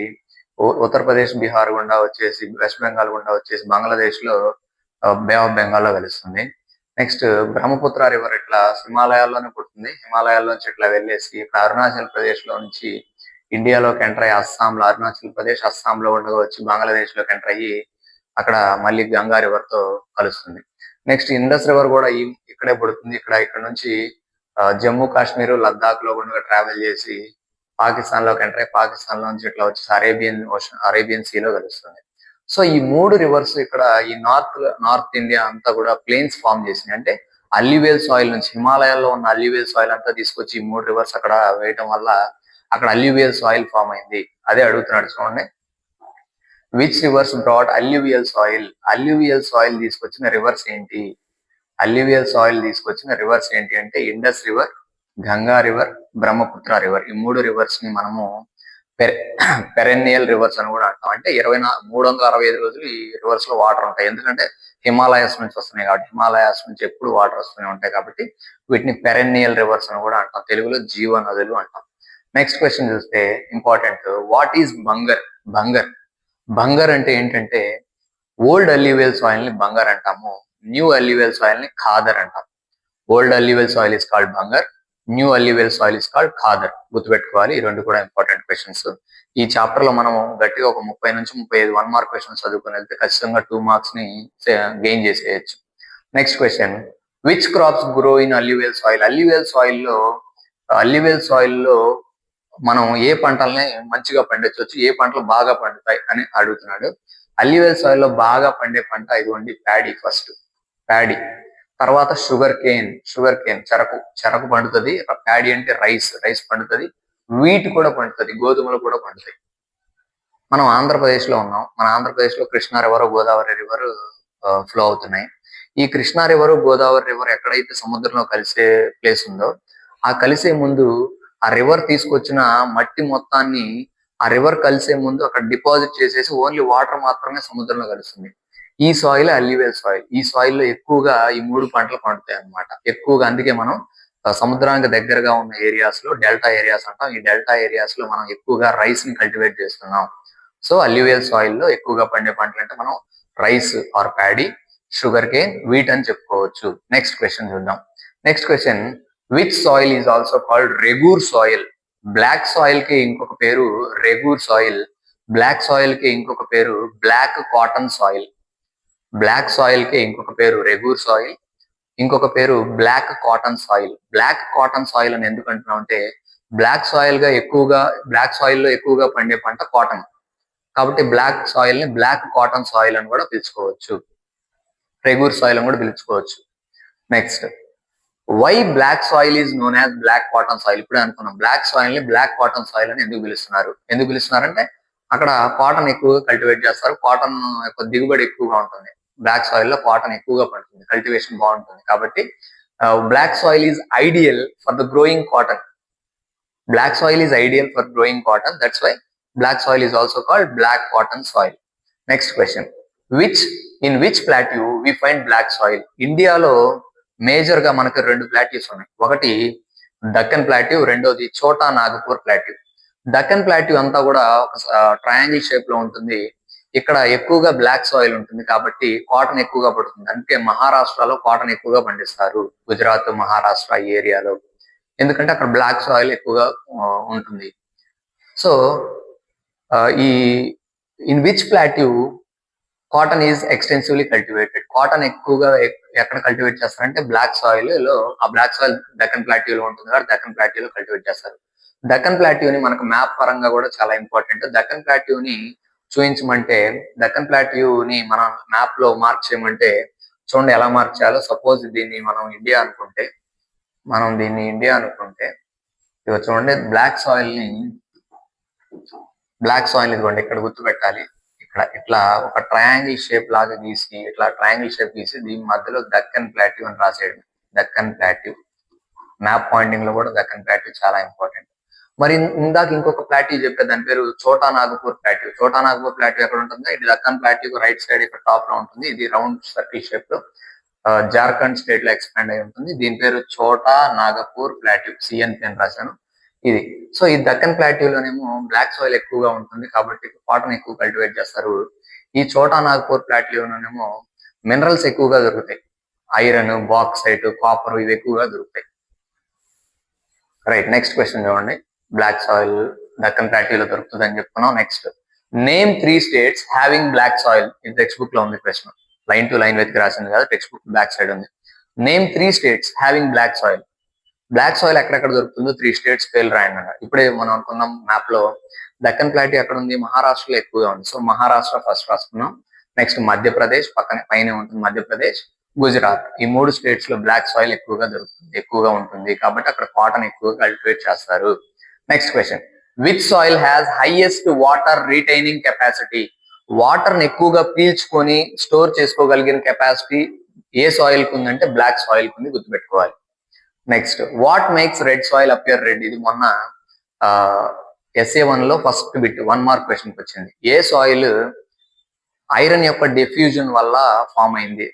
ఉత్తరప్రదేశ్, బీహార్ గుండా వచ్చేసి, వెస్ట్ బెంగాల్ గుండా వచ్చేసి బంగ్లాదేశ్ లో బే ఆఫ్ బెంగాల్ లో కలుస్తుంది. నెక్స్ట్ బ్రహ్మపుత్ర రివర్ ఇట్లా హిమాలయాల్లోనే పుట్టింది, హిమాలయాల్లోంచి ఇట్లా వెళ్ళేసి ఇక్కడ అరుణాచల్ ప్రదేశ్ లో నుంచి ఇండియాలోకి ఎంటర్ అయ్యి అస్సాంలో, అరుణాచల్ ప్రదేశ్ అస్సాంలో ఉండగా వచ్చి బంగ్లాదేశ్ లోకి ఎంటర్ అయ్యి అక్కడ మళ్ళీ గంగా రివర్ తో కలుస్తుంది. నెక్స్ట్ ఇండస్ రివర్ కూడా ఇక్కడే పుడుతుంది. ఇక్కడ నుంచి జమ్మూ కాశ్మీర్, లద్దాఖ్ లో గుండా ట్రావెల్ చేసి పాకిస్తాన్ లోకి ఎంటర్ అయ్యి పాకిస్తాన్ లో నుంచి ఇట్లా వచ్చి అరేబియన్ సీలో కలుస్తుంది. సో ఈ 3 రివర్స్ ఇక్కడ ఈ నార్త్ ఇండియా అంతా కూడా ప్లెయిన్స్ ఫామ్ చేసినాయి. అంటే అల్యూవియల్ సాయిల్ నుంచి, హిమాలయాల్లో ఉన్న అల్యూవియల్ సాయిల్ అంతా తీసుకొచ్చి ఈ 3 రివర్స్ అక్కడ వేయటం వల్ల అక్కడ అల్యూవియల్ సాయిల్ ఫామ్ అయింది. అదే అడుగుతున్నాడు చూడండి. Which reverse brought alluvial soil. Alluvial soil తీసుకొచ్చిన రివర్స్ ఏంటి? అంటే Indus river, Ganga river, Brahmaputra river. ఈ 3 రివర్స్ ని మనము పెరెన్నియల్ రివర్స్ అని కూడా అంటాం. అంటే 365 రోజులు ఈ రివర్స్ లో వాటర్ ఉంటాయి. ఎందుకంటే హిమాలయాస్ నుంచి వస్తున్నాయి కాబట్టి, హిమాలయాస్ నుంచి ఎప్పుడు వాటర్ వస్తూనే ఉంటాయి కాబట్టి వీటిని పెరెన్నియల్ రివర్స్ అని కూడా అంటాం. తెలుగులో జీవ నదులు అంటాం. నెక్స్ట్ క్వశ్చన్ చూస్తే important, what is Bangar? Bangar అంటే ఏంటంటే ఓల్డ్ అల్యూవియల్ సాయిల్ ని బంగర్ అంటాము, న్యూ అల్యూవియల్ సాయిల్ ని ఖాదర్ అంటాం. Old alluvial soil is called bangar, new alluvial soil is called khadar. గుర్తుపెట్టుకోవాలి, ఈ 2 కూడా ఇంపార్టెంట్ క్వశ్చన్స్. ఈ చాప్టర్ లో మనం గట్టిగా ఒక 30 నుంచి 35 1 మార్క్ క్వశ్చన్స్ చదువుకుని వెళ్తే ఖచ్చితంగా 2 మార్క్స్ ని గెయిన్ చేసేయచ్చు. Next question, which crops grow in alluvial soil. Alluvial soil లో మనం ఏ పంటల్ని మంచిగా పండించవచ్చు, ఏ పంటలు బాగా పండుతాయి అని అడుగుతున్నాడు. అల్యూవియల్ సాయిల్ లో బాగా పండే పంట ఇదిగోండి ప్యాడీ. ఫస్ట్ ప్యాడీ, తర్వాత షుగర్ కేన్, చెరకు పండుతుంది. ప్యాడీ అంటే రైస్ పండుతుంది. వీట్ కూడా పండుతుంది, గోధుమలు కూడా పండుతాయి. మనం ఆంధ్రప్రదేశ్లో ఉన్నాం. మన ఆంధ్రప్రదేశ్లో Krishna river, Godavari river flow అవుతున్నాయి. ఈ కృష్ణా రివర్, గోదావరి రివర్ ఎక్కడైతే సముద్రంలో కలిసే ప్లేస్ ఉందో, ఆ కలిసే ముందు ఆ రివర్ తీసుకొచ్చిన మట్టి మొత్తాన్ని ఆ రివర్ కలిసే ముందు అక్కడ డిపాజిట్ చేసేసి ఓన్లీ వాటర్ మాత్రమే సముద్రంలో కలుస్తుంది. ఈ సాయిల్ అల్యూవియల్ సాయిల్. ఈ సాయిల్ లో ఎక్కువగా ఈ 3 పంటలు పండుతాయి అన్నమాట. ఎక్కువగా అందుకే మనం సముద్రానికి దగ్గరగా ఉన్న ఏరియాస్ లో డెల్టా ఏరియాస్ అంటాం. ఈ డెల్టా ఏరియాస్ లో మనం ఎక్కువగా రైస్ ని కల్టివేట్ చేస్తున్నాం. సో అల్యూవియల్ సాయిల్ లో ఎక్కువగా పండే పంటలు అంటే మనం rice or paddy, sugar cane, wheat అని చెప్పుకోవచ్చు. నెక్స్ట్ క్వశ్చన్ చూద్దాం. Next question, which soil is also called regur soil? Black soil కి ఇంకొక పేరు రెగూర్ సాయిల్. బ్లాక్ సాయిల్ కి ఇంకొక పేరు black cotton soil. Black soil కి ఇంకొక పేరు రెగూర్ సాయిల్, ఇంకొక పేరు black cotton soil. Black cotton soil అని ఎందుకు అంటున్నాం అంటే బ్లాక్ సాయిల్ లో ఎక్కువగా పండే పంట కాటన్. కాబట్టి బ్లాక్ సాయిల్ ని బ్లాక్ కాటన్ సాయిల్ అని కూడా పిలుచుకోవచ్చు. రెగూర్ సాయిల్ అని కూడా పిలుచుకోవచ్చు. Next, why black soil is known as black cotton soil? ఇప్పుడే అనుకున్నాం బ్లాక్ సాయిల్ ని బ్లాక్ కాటన్ సాయిల్ అని ఎందుకు పిలుస్తున్నారంటే అక్కడ కాటన్ ఎక్కువగా కల్టివేట్ చేస్తారు. కాటన్ యొక్క దిగుబడి ఎక్కువగా ఉంటుంది. బ్లాక్ సాయిల్ లో కాటన్ ఎక్కువగా పడుతుంది, కల్టివేషన్ బాగుంటుంది. కాబట్టి black soil is ideal for the growing cotton. Black soil is ideal for growing cotton. That's why black soil is also called black cotton soil. Next question. In which plateau we find black soil? ఇండియాలో major గా మనకు 2 plateaus ఉన్నాయి. ఒకటి Deccan plateau, రెండోది చోటా Nagpur plateau. Deccan plateau అంతా కూడా triangle shape లో ఉంటుంది. ఇక్కడ ఎక్కువగా బ్లాక్ సాయిల్ ఉంటుంది కాబట్టి కాటన్ ఎక్కువగా పడుతుంది. అందుకే మహారాష్ట్రలో కాటన్ ఎక్కువగా పండిస్తారు. గుజరాత్, మహారాష్ట్ర ఈ ఏరియాలో, ఎందుకంటే అక్కడ బ్లాక్ సాయిల్ ఎక్కువగా ఉంటుంది. సో ఈ in which plateau cotton is extensively cultivated? Cotton ఎక్కువగా ఎక్కడ కల్టివేట్ చేస్తారంటే బ్లాక్ సాయిల్ లో. ఆ బ్లాక్ సాయిల్ దక్కన్ ప్లాట్యూలో ఉంటుంది కాబట్టి దక్కన్ ప్లాట్యూలో కల్టివేట్ చేస్తారు. దక్కన్ ప్లాట్యూని మనకు మ్యాప్ పరంగా కూడా చాలా ఇంపార్టెంట్. దక్కన్ ప్లాట్యూని చూపించమంటే, దక్కన్ ప్లాట్యూని మన మ్యాప్ లో మార్క్ చేయమంటే చూడండి ఎలా మార్క్ చేయాలో. సపోజ్ దీన్ని మనం ఇండియా అనుకుంటే ఇక చూడండి బ్లాక్ సాయిల్ ఇదిగోండి ఇక్కడ గుర్తు పెట్టాలి. ఇక్కడ ఇట్లా ఒక ట్రయాంగిల్ షేప్ లాగా గీసి, దీని మధ్యలో దక్కన్ ప్లాట్యూ అని రాసేయండి. దక్కన్ ప్లాట్యూ మ్యాప్ పాయింటింగ్ లో కూడా దక్కన్ ప్లాట్యూ చాలా ఇంపార్టెంట్. మరి ఇందాక ఇంకొక ప్లాట్యూ చెప్పే, దాని పేరు చోటా నాగపూర్ ప్లాట్యూ. చోటా నాగపూర్ ప్లాట్యూ ఎక్కడ ఉంటుంది? ఇది దక్కన్ ప్లాట్యూ రైట్ సైడ్ ఇక్కడ టాప్ లో ఉంటుంది. ఇది రౌండ్ సర్కిల్ షేప్ లో జార్ఖండ్ స్టేట్ లో ఎక్స్పాండ్ అయి ఉంటుంది. దీని పేరు చోటా నాగపూర్ ప్లాట్యూ, సిఎన్పి అని రాశాను ఇది. సో ఈ దక్కన్ ప్లాట్యూలోనేమో బ్లాక్ సాయిల్ ఎక్కువగా ఉంటుంది కాబట్టి కాటన్ ఎక్కువ కల్టివేట్ చేస్తారు. ఈ చోటా నాగపూర్ ప్లాట్యూలోనేమో మినరల్స్ ఎక్కువగా దొరుకుతాయి. ఐరన్, బాక్సైట్, కాపర్ ఇవి ఎక్కువగా దొరుకుతాయి. రైట్, నెక్స్ట్ క్వశ్చన్ చూడండి. బ్లాక్ సాయిల్ దక్కన్ ప్లాట్యూలో దొరుకుతుంది అని చెప్పుకున్నాం. Next, name 3 states having black soil. ఇది టెక్స్ట్ బుక్ లో ఉంది క్వశ్చన్. లైన్ టు లైన్ వెతికి రాసింది కదా, టెక్స్ట్ బుక్ బ్యాక్ సైడ్ ఉంది. Name 3 states having black soil. Black soil ఎక్కడెక్కడ దొరుకుతుందో 3 స్టేట్స్ పేర్లు రాయండి. ఇప్పుడే మనం అనుకున్నాం మ్యాప్ లో దక్కన్ ప్లాట్యూ ఎక్కడ ఉంది? మహారాష్ట్రలో ఎక్కువగా ఉంది. సో మహారాష్ట్ర ఫస్ట్ రాసుకున్నాం. నెక్స్ట్ మధ్యప్రదేశ్ పైనే ఉంటుంది, మధ్యప్రదేశ్, గుజరాత్. ఈ 3 స్టేట్స్ లో బ్లాక్ సాయిల్ ఎక్కువగా ఉంటుంది కాబట్టి అక్కడ కాటన్ ఎక్కువగా కల్టివేట్ చేస్తారు. Next question, which soil has highest water retaining capacity? Water ని ఎక్కువగా పీల్చుకొని స్టోర్ చేసుకోగలిగిన కెపాసిటీ ఏ సాయిల్ కు ఉందంటే బ్లాక్ సాయిల్ కు ఉంది, గుర్తుపెట్టుకోవాలి. Next, what makes red soil appear red? ఇది మొన్న SA1 లో ఫస్ట్ బిట్ 1 మార్క్ క్వశ్చన్ వచ్చింది. ఏ సాయిల్ ఐరన్ యొక్క డిఫ్యూజన్ వల్ల ఫామ్ అయింది?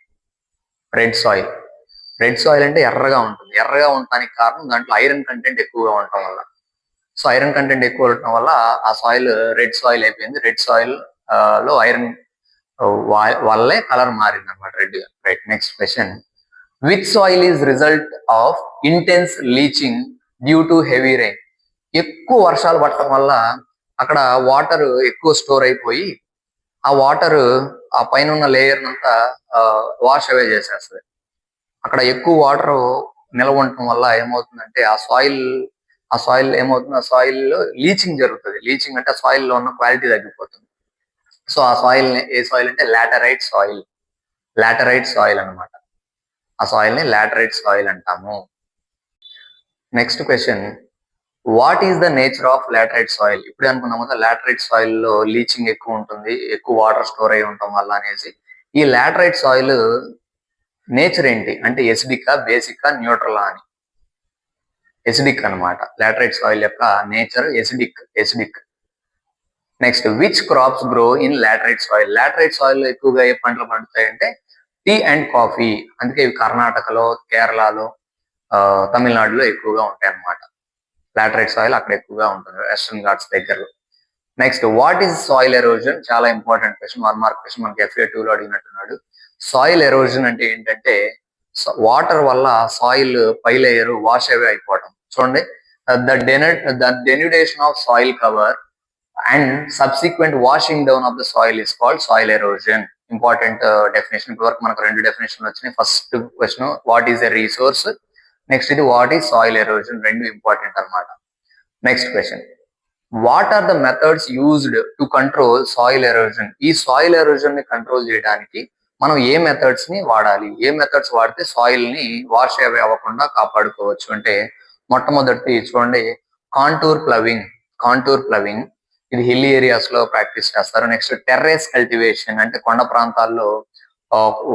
Red soil. రెడ్ సాయిల్ అంటే ఎర్రగా ఉంటుంది. ఎర్రగా ఉండడానికి కారణం దాంట్లో ఐరన్ కంటెంట్ ఎక్కువగా ఉండటం వల్ల. సో ఐరన్ కంటెంట్ ఎక్కువ ఉండటం వల్ల ఆ సాయిల్ రెడ్ సాయిల్ అయిపోయింది. రెడ్ సాయిల్ లో ఐరన్ వల్లే కలర్ మారింది అనమాట రెడ్ గా. Right, next question, which soil is result of intense leaching due to heavy rain? ఎక్కువ వర్షాలు పడటం వల్ల అక్కడ వాటర్ ఎక్కువ స్టోర్ అయిపోయి ఆ వాటర్ ఆ పైన ఉన్న లేయర్ అంతా వాష్ అవే చేసేస్తుంది. అక్కడ ఎక్కువ వాటర్ నిల్వ ఉండటం వల్ల ఏమవుతుందంటే ఆ సాయిల్ ఏమవుతుంది? ఆ సాయిల్ లో లీచింగ్ జరుగుతుంది. లీచింగ్ అంటే ఆ సాయిల్ లో ఉన్న క్వాలిటీ తగ్గిపోతుంది. సో ఆ సాయిల్ ఏ సాయిల్ అంటే లాటరైట్ సాయిల్ అనమాట. ఆ సాయిల్ ని లాటరైట్ సాయిల్ అంటాము. Next question, what is the nature of laterite soil? ఇప్పుడే అనుకున్నాం కదా, లాటరైట్ సాయిల్ లో లీచింగ్ ఎక్కువ ఉంటుంది, ఎక్కువ వాటర్ స్టోర్ అయి ఉండటం వల్ల అనేసి. ఈ లాటరైట్ సాయిల్ నేచర్ ఏంటి అంటే ఎసిడికా, బేసికా, న్యూట్రలా అని. ఎసిడిక్ అన్నమాట. లాటరైట్ సాయిల్ యొక్క nature acidic. Next, which crops grow in laterite soil? Laterite soil లో ఎక్కువగా ఏ పంటలు పండుతాయంటే టీ అండ్ కాఫీ. అందుకే ఇవి కర్ణాటకలో, కేరళలో, తమిళనాడులో ఎక్కువగా ఉంటాయి అన్నమాట. లాటరైట్ సాయిల్ అక్కడ ఎక్కువగా ఉంటుంది, వెస్టర్న్ ఘాట్స్ దగ్గరలో. Next, what is soil erosion? చాలా ఇంపార్టెంట్ క్వశ్చన్, 1 మార్క్ క్వశ్చన్, మనకి FA2 లో అడిగినట్టున్నాడు. సాయిల్ ఎరోజన్ అంటే ఏంటంటే వాటర్ వల్ల సాయిల్ పై లేయర్ వాష్ అవే అయిపోవడం. చూడండి, the denudation of soil cover and subsequent washing down of the soil is called soil erosion. Important definition. ఇప్పటివరకు మనకు 2 డెఫినేషన్లు వచ్చినాయి. First question what is a resource, next ఇది what is soil erosion. 2 important అన్నమాట. Next question, what are the methods used to control soil erosion? ఈ soil erosion ని control చేయడానికి మనం ఏ మెథడ్స్ ని వాడాలి? ఏ మెథడ్స్ వాడితే సాయిల్ ని వాష్ అవే అవ్వకుండా కాపాడుకోవచ్చు అంటే, మొట్టమొదటి చూడండి, కాంటూర్ ప్లవింగ్. ఇది హిల్ ఏరియాస్ లో ప్రాక్టీస్ చేస్తారు. నెక్స్ట్, టెర్రేస్ కల్టివేషన్ అంటే కొండ ప్రాంతాల్లో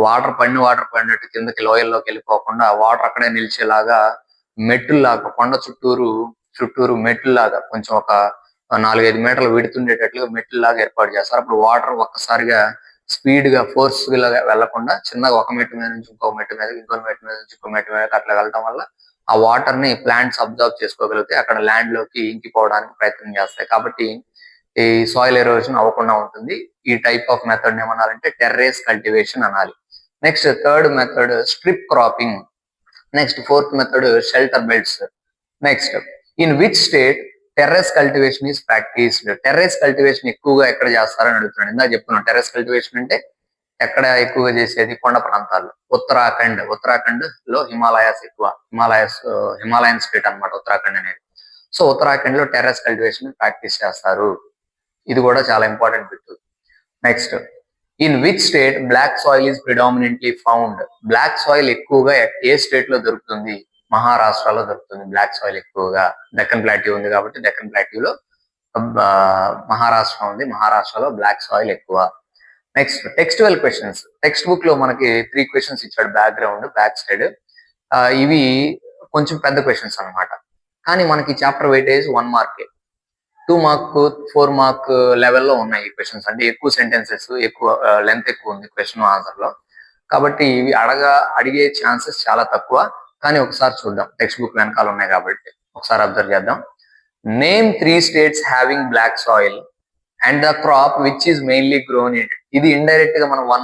వాటర్ పడినట్టు కిందకి లోయల్లోకి వెళ్ళిపోకుండా వాటర్ అక్కడే నిలిచేలాగా మెట్టుల్లాగా కొండ చుట్టూరు మెట్టుల్లాగా కొంచెం ఒక 4-5 మీటర్లు విడుతుండేటట్లుగా మెట్టుల్లాగా ఏర్పాటు చేస్తారు. అప్పుడు వాటర్ ఒక్కసారిగా స్పీడ్ గా ఫోర్స్ గా వెళ్లకుండా చిన్నగా ఒక మెట్టు మీద నుంచి ఇంకో మెట్టు మీద, ఇంకో మెట్టు మీద నుంచి ఇంకో మెట్టు మీద అట్లా వెళ్ళడం వల్ల ఆ వాటర్ ని ప్లాంట్స్ అబ్జర్వ్ చేసుకోగలిగితే అక్కడ ల్యాండ్ లోకి ఇంకిపోవడానికి ప్రయత్నం చేస్తాయి. కాబట్టి ఈ సాయిల్ ఎరోజన్ అవ్వకుండా ఉంటుంది. ఈ టైప్ ఆఫ్ మెథడ్ ఏమనాలంటే టెర్రేస్ కల్టివేషన్ అనాలి. Next, third method strip cropping. Next, fourth method shelter belts. Next, in which state terrace cultivation is practised? Terrace cultivation ఎక్కువగా ఎక్కడ చేస్తారని అడుగుతున్నాడు. ఇందాక చెప్పుకున్నాం, టెర్రస్ కల్టివేషన్ అంటే ఎక్కడ ఎక్కువగా చేసేది? కొండ ప్రాంతాల్లో. ఉత్తరాఖండ్ లో హిమాలయాస్ ఎక్కువ. హిమాలయన్ స్టేట్ అన్నమాట ఉత్తరాఖండ్ అనేది. సో ఉత్తరాఖండ్ లో టెర్రస్ కల్టివేషన్ ప్రాక్టీస్ చేస్తారు. ఇది కూడా చాలా important bit. Next, in which state black soil is predominantly found? Black soil ఎక్కువగా ఏ స్టేట్ లో దొరుకుతుంది? మహారాష్ట్రలో దొరుకుతుంది బ్లాక్ సాయిల్ ఎక్కువగా. డెక్కన్ ప్లాట్యూ ఉంది కాబట్టి డెక్కన్ ప్లాట్యూలో మహారాష్ట్ర ఉంది. మహారాష్ట్రలో బ్లాక్ సాయిల్ ఎక్కువ. Next, textual questions. Text book లో మనకి 3 క్వశ్చన్స్ ఇచ్చాడు, బ్యాక్ సైడ్. ఇవి కొంచెం పెద్ద క్వశ్చన్స్ అన్నమాట. కానీ మనకి చాప్టర్ వెయిటేజ్ 1 మార్కే. 2 మార్క్ 4 మార్క్ లెవెల్లో ఉన్నాయి ఈ క్వశ్చన్స్. అంటే ఎక్కువ సెంటెన్సెస్, ఎక్కువ లెంత్ ఎక్కువ ఉంది క్వశ్చన్ ఆన్సర్ లో. కాబట్టి ఇవి అడిగే ఛాన్సెస్ చాలా తక్కువ. కానీ ఒకసారి చూద్దాం, టెక్స్ట్ బుక్ వెనకాల ఉన్నాయి కాబట్టి ఒకసారి అబ్జర్వ్ చేద్దాం. Name 3 states having black soil and the crop which is mainly grown in. ఇది ఇండైరెక్ట్ గా మనం 1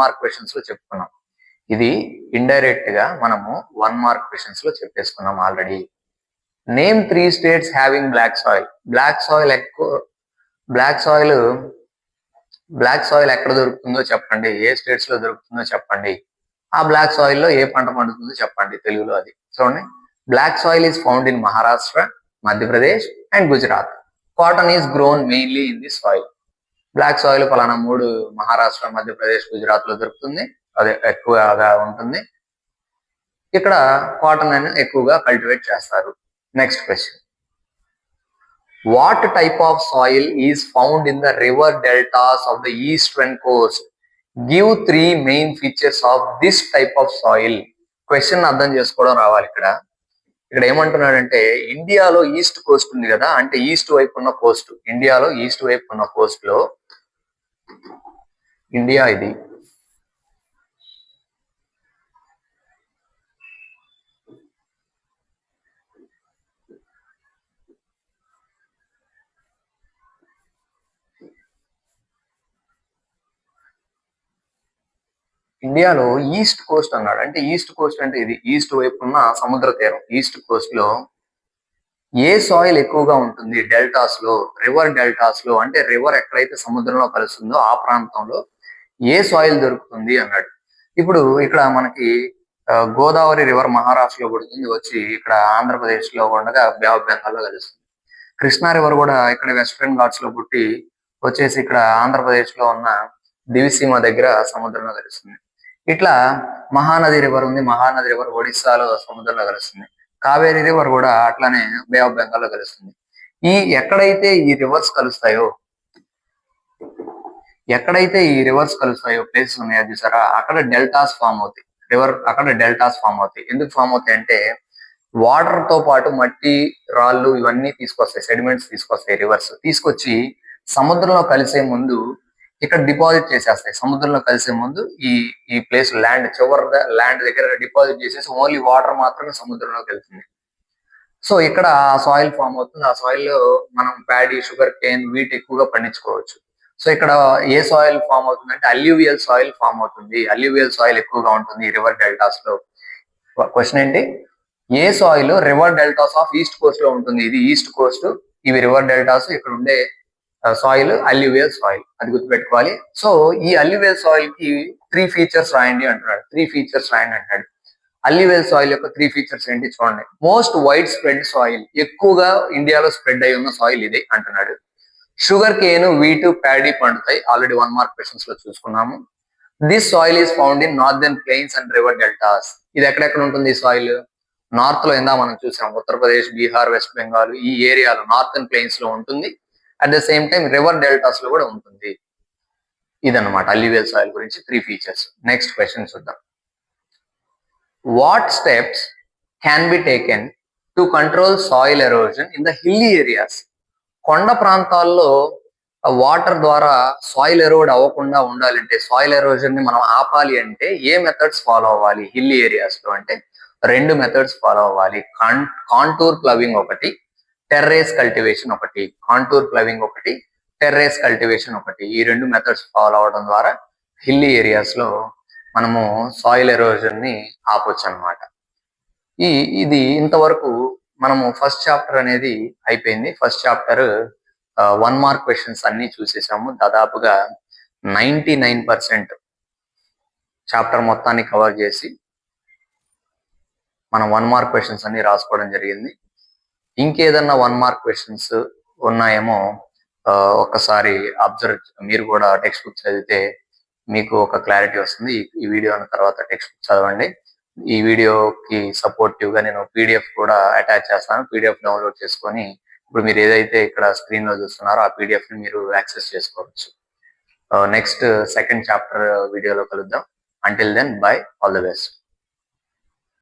మార్క్ క్వశ్చన్స్ లో చెప్పుకున్నాం. ఇది ఇండైరెక్ట్ గా మనము 1 మార్క్ క్వశ్చన్స్ లో చెప్పేసుకున్నాం already. Name 3 states having black soil. Black soil ఎక్కడ దొరుకుతుందో చెప్పండి, ఏ స్టేట్స్ లో దొరుకుతుందో చెప్పండి, ఆ బ్లాక్ సాయిల్ లో ఏ పంట పండుతుందో చెప్పండి తెలుగులో. అది చూడండి, black soil is found in Maharashtra, Madhya Pradesh and Gujarat. Cotton is grown mainly in the soil. Black soil ఫలానా 3 మహారాష్ట్ర, మధ్యప్రదేశ్, గుజరాత్ లో దొరుకుతుంది, అదే ఎక్కువగా ఉంటుంది. ఇక్కడ కాటన్ అని ఎక్కువగా కల్టివేట్ చేస్తారు. Next question, what type of soil is found in the river deltas of the eastern Coast? Give 3 main features of this type of soil. Question అర్థం చేసుకోవడం రావాలి ఇక్కడ. ఇక్కడ ఏమంటున్నాడంటే, ఇండియాలో ఈస్ట్ కోస్ట్ ఉంది కదా, అంటే ఈస్ట్ వైపు ఉన్న కోస్ట్, ఇండియాలో ఈస్ట్ వైపు ఉన్న కోస్ట్ లో, ఇండియా ఇది, ఇండియాలో ఈస్ట్ కోస్ట్ అన్నాడు. అంటే ఈస్ట్ కోస్ట్ అంటే ఇది ఈస్ట్ వైపు ఉన్న సముద్ర తీరం. ఈస్ట్ కోస్ట్ లో ఏ సాయిల్ ఎక్కువగా ఉంటుంది? డెల్టాస్ లో, రివర్ డెల్టాస్ లో, అంటే రివర్ ఎక్కడైతే సముద్రంలో కలుస్తుందో ఆ ప్రాంతంలో ఏ సాయిల్ దొరుకుతుంది అన్నాడు. ఇప్పుడు ఇక్కడ మనకి గోదావరి రివర్ మహారాష్ట్రలో పడుతుంది, వచ్చి ఇక్కడ ఆంధ్రప్రదేశ్ లో ఉండగా బే ఆఫ్ బెంగాల్ లో కలుస్తుంది. కృష్ణా రివర్ కూడా ఇక్కడ వెస్ట్రన్ ఘాట్స్ లో పుట్టి వచ్చేసి ఇక్కడ ఆంధ్రప్రదేశ్ లో ఉన్న దివిసీమ దగ్గర సముద్రంలో కలుస్తుంది. ఇట్లా మహానది రివర్ ఉంది, మహానది రివర్ ఒడిస్సాలో సముద్రంలో కలుస్తుంది. కావేరీ రివర్ కూడా అట్లానే బే ఆఫ్ బెంగాల్లో కలుస్తుంది. ఎక్కడైతే ఈ రివర్స్ కలుస్తాయో ప్లేసెస్ ఉన్నాయో చూసారా, అక్కడ డెల్టాస్ ఫామ్ అవుతాయి. అక్కడ డెల్టాస్ ఫామ్ అవుతాయి. ఎందుకు ఫామ్ అవుతాయి అంటే వాటర్ తో పాటు మట్టి, రాళ్ళు ఇవన్నీ తీసుకొస్తాయి, సెడిమెంట్స్ తీసుకొస్తాయి. రివర్స్ తీసుకొచ్చి సముద్రంలో కలిసే ముందు ఇక్కడ డిపాజిట్ చేసేస్తాయి. సముద్రంలో కలిసే ముందు ఈ ప్లేస్ ల్యాండ్ దగ్గర డిపాజిట్ చేసేసి ఓన్లీ వాటర్ మాత్రమే సముద్రంలోకి వెళ్తుంది. సో ఇక్కడ ఆ సాయిల్ ఫామ్ అవుతుంది. ఆ సాయిల్ లో మనం ప్యాడీ, షుగర్ కేన్, వీట్ ఎక్కువగా పండించుకోవచ్చు. సో ఇక్కడ ఏ సాయిల్ ఫామ్ అవుతుంది అంటే అల్యూవియల్ సాయిల్ ఫామ్ అవుతుంది. అల్యూవియల్ సాయిల్ ఎక్కువగా ఉంటుంది రివర్ డెల్టాస్ లో. క్వశ్చన్ ఏంటి, ఏ soil river deltas of east coast లో ఉంటుంది? ఇది ఈస్ట్ కోస్ట్, ఇవి రివర్ డెల్టాస్. ఇక్కడ ఉండే సాయిల్ అల్యూవియల్ సాయిల్, అది గుర్తుపెట్టుకోవాలి. సో ఈ అల్యూవియల్ సాయిల్ కి 3 ఫీచర్స్ రాయండి అంటున్నాడు. 3 ఫీచర్స్ రాయండి అంటాడు. అల్యూవియల్ సాయిల్ యొక్క 3 ఫీచర్స్ ఏంటి చూడండి. మోస్ట్ వైడ్ స్ప్రెడ్ సాయిల్, ఎక్కువగా ఇండియాలో స్ప్రెడ్ అయి ఉన్న సాయిల్ ఇది అంటున్నాడు. షుగర్ కేన్, వీటు, ప్యాడీ పండుతాయి. ఆల్రెడీ 1 మార్క్ క్వశ్చన్స్ లో చూసుకున్నాము. This soil is found in northern plains and river deltas. ఇది ఎక్కడెక్కడ ఉంటుంది ఈ సాయిల్? నార్త్ లో ఇందా మనం చూసాం, ఉత్తరప్రదేశ్, బీహార్, వెస్ట్ బెంగాల్ ఈ ఏరియాలో నార్థన్ ప్లెయిన్స్ లో ఉంటుంది. At the same time river deltas లో కూడా ఉంటుంది. ఇదన్నమాట అల్యూవియల్ సాయిల్ గురించి 3 ఫీచర్స్. నెక్స్ట్ క్వశ్చన్ చూద్దాం. What steps can be taken to control soil erosion in the hilly areas? కొండ ప్రాంతాల్లో వాటర్ ద్వారా సాయిల్ ఎరోడ్ అవ్వకుండా ఉండాలంటే, సాయిల్ ఎరోజన్ ని మనం ఆపాలి అంటే ఏ మెథడ్స్ ఫాలో అవ్వాలి హిల్లీ ఏరియాస్ లో అంటే 2 మెథడ్స్ ఫాలో అవ్వాలి. కాంటూర్ ప్లవింగ్ ఒకటి, టెర్రేస్ కల్టివేషన్ ఒకటి. కాంటూర్ ప్లవింగ్ ఒకటి, టెర్రేస్ కల్టివేషన్ ఒకటి. ఈ 2 మెథడ్స్ ఫాలో అవడం ద్వారా హిల్లీ ఏరియాస్ లో మనము సాయిల్ ఎరోజన్ ని ఆపొచ్చు అనమాట. ఇది ఇంతవరకు మనము ఫస్ట్ చాప్టర్ అనేది అయిపోయింది. ఫస్ట్ చాప్టర్ 1 మార్క్ క్వశ్చన్స్ అన్ని చూసేసాము. దాదాపుగా 99% చాప్టర్ మొత్తాన్ని కవర్ చేసి మనం 1 మార్క్ క్వశ్చన్స్ అన్ని రాసుకోవడం జరిగింది. ఇంకేదన్నా 1 మార్క్ క్వశ్చన్స్ ఉన్నాయేమో ఒక్కసారి మీరు కూడా టెక్స్ట్ బుక్ చదివితే మీకు ఒక క్లారిటీ వస్తుంది. ఈ వీడియో తర్వాత టెక్స్ట్ బుక్ చదవండి. ఈ వీడియోకి సపోర్టివ్ గా నేను పీడిఎఫ్ కూడా అటాచ్ చేస్తాను. పీడిఎఫ్ డౌన్లోడ్ చేసుకొని ఇప్పుడు మీరు ఏదైతే ఇక్కడ స్క్రీన్ లో చూస్తున్నారో ఆ పీడిఎఫ్ ని మీరు యాక్సెస్ చేసుకోవచ్చు. నెక్స్ట్ సెకండ్ చాప్టర్ వీడియోలో కలుద్దాం. Until then bye, all the best.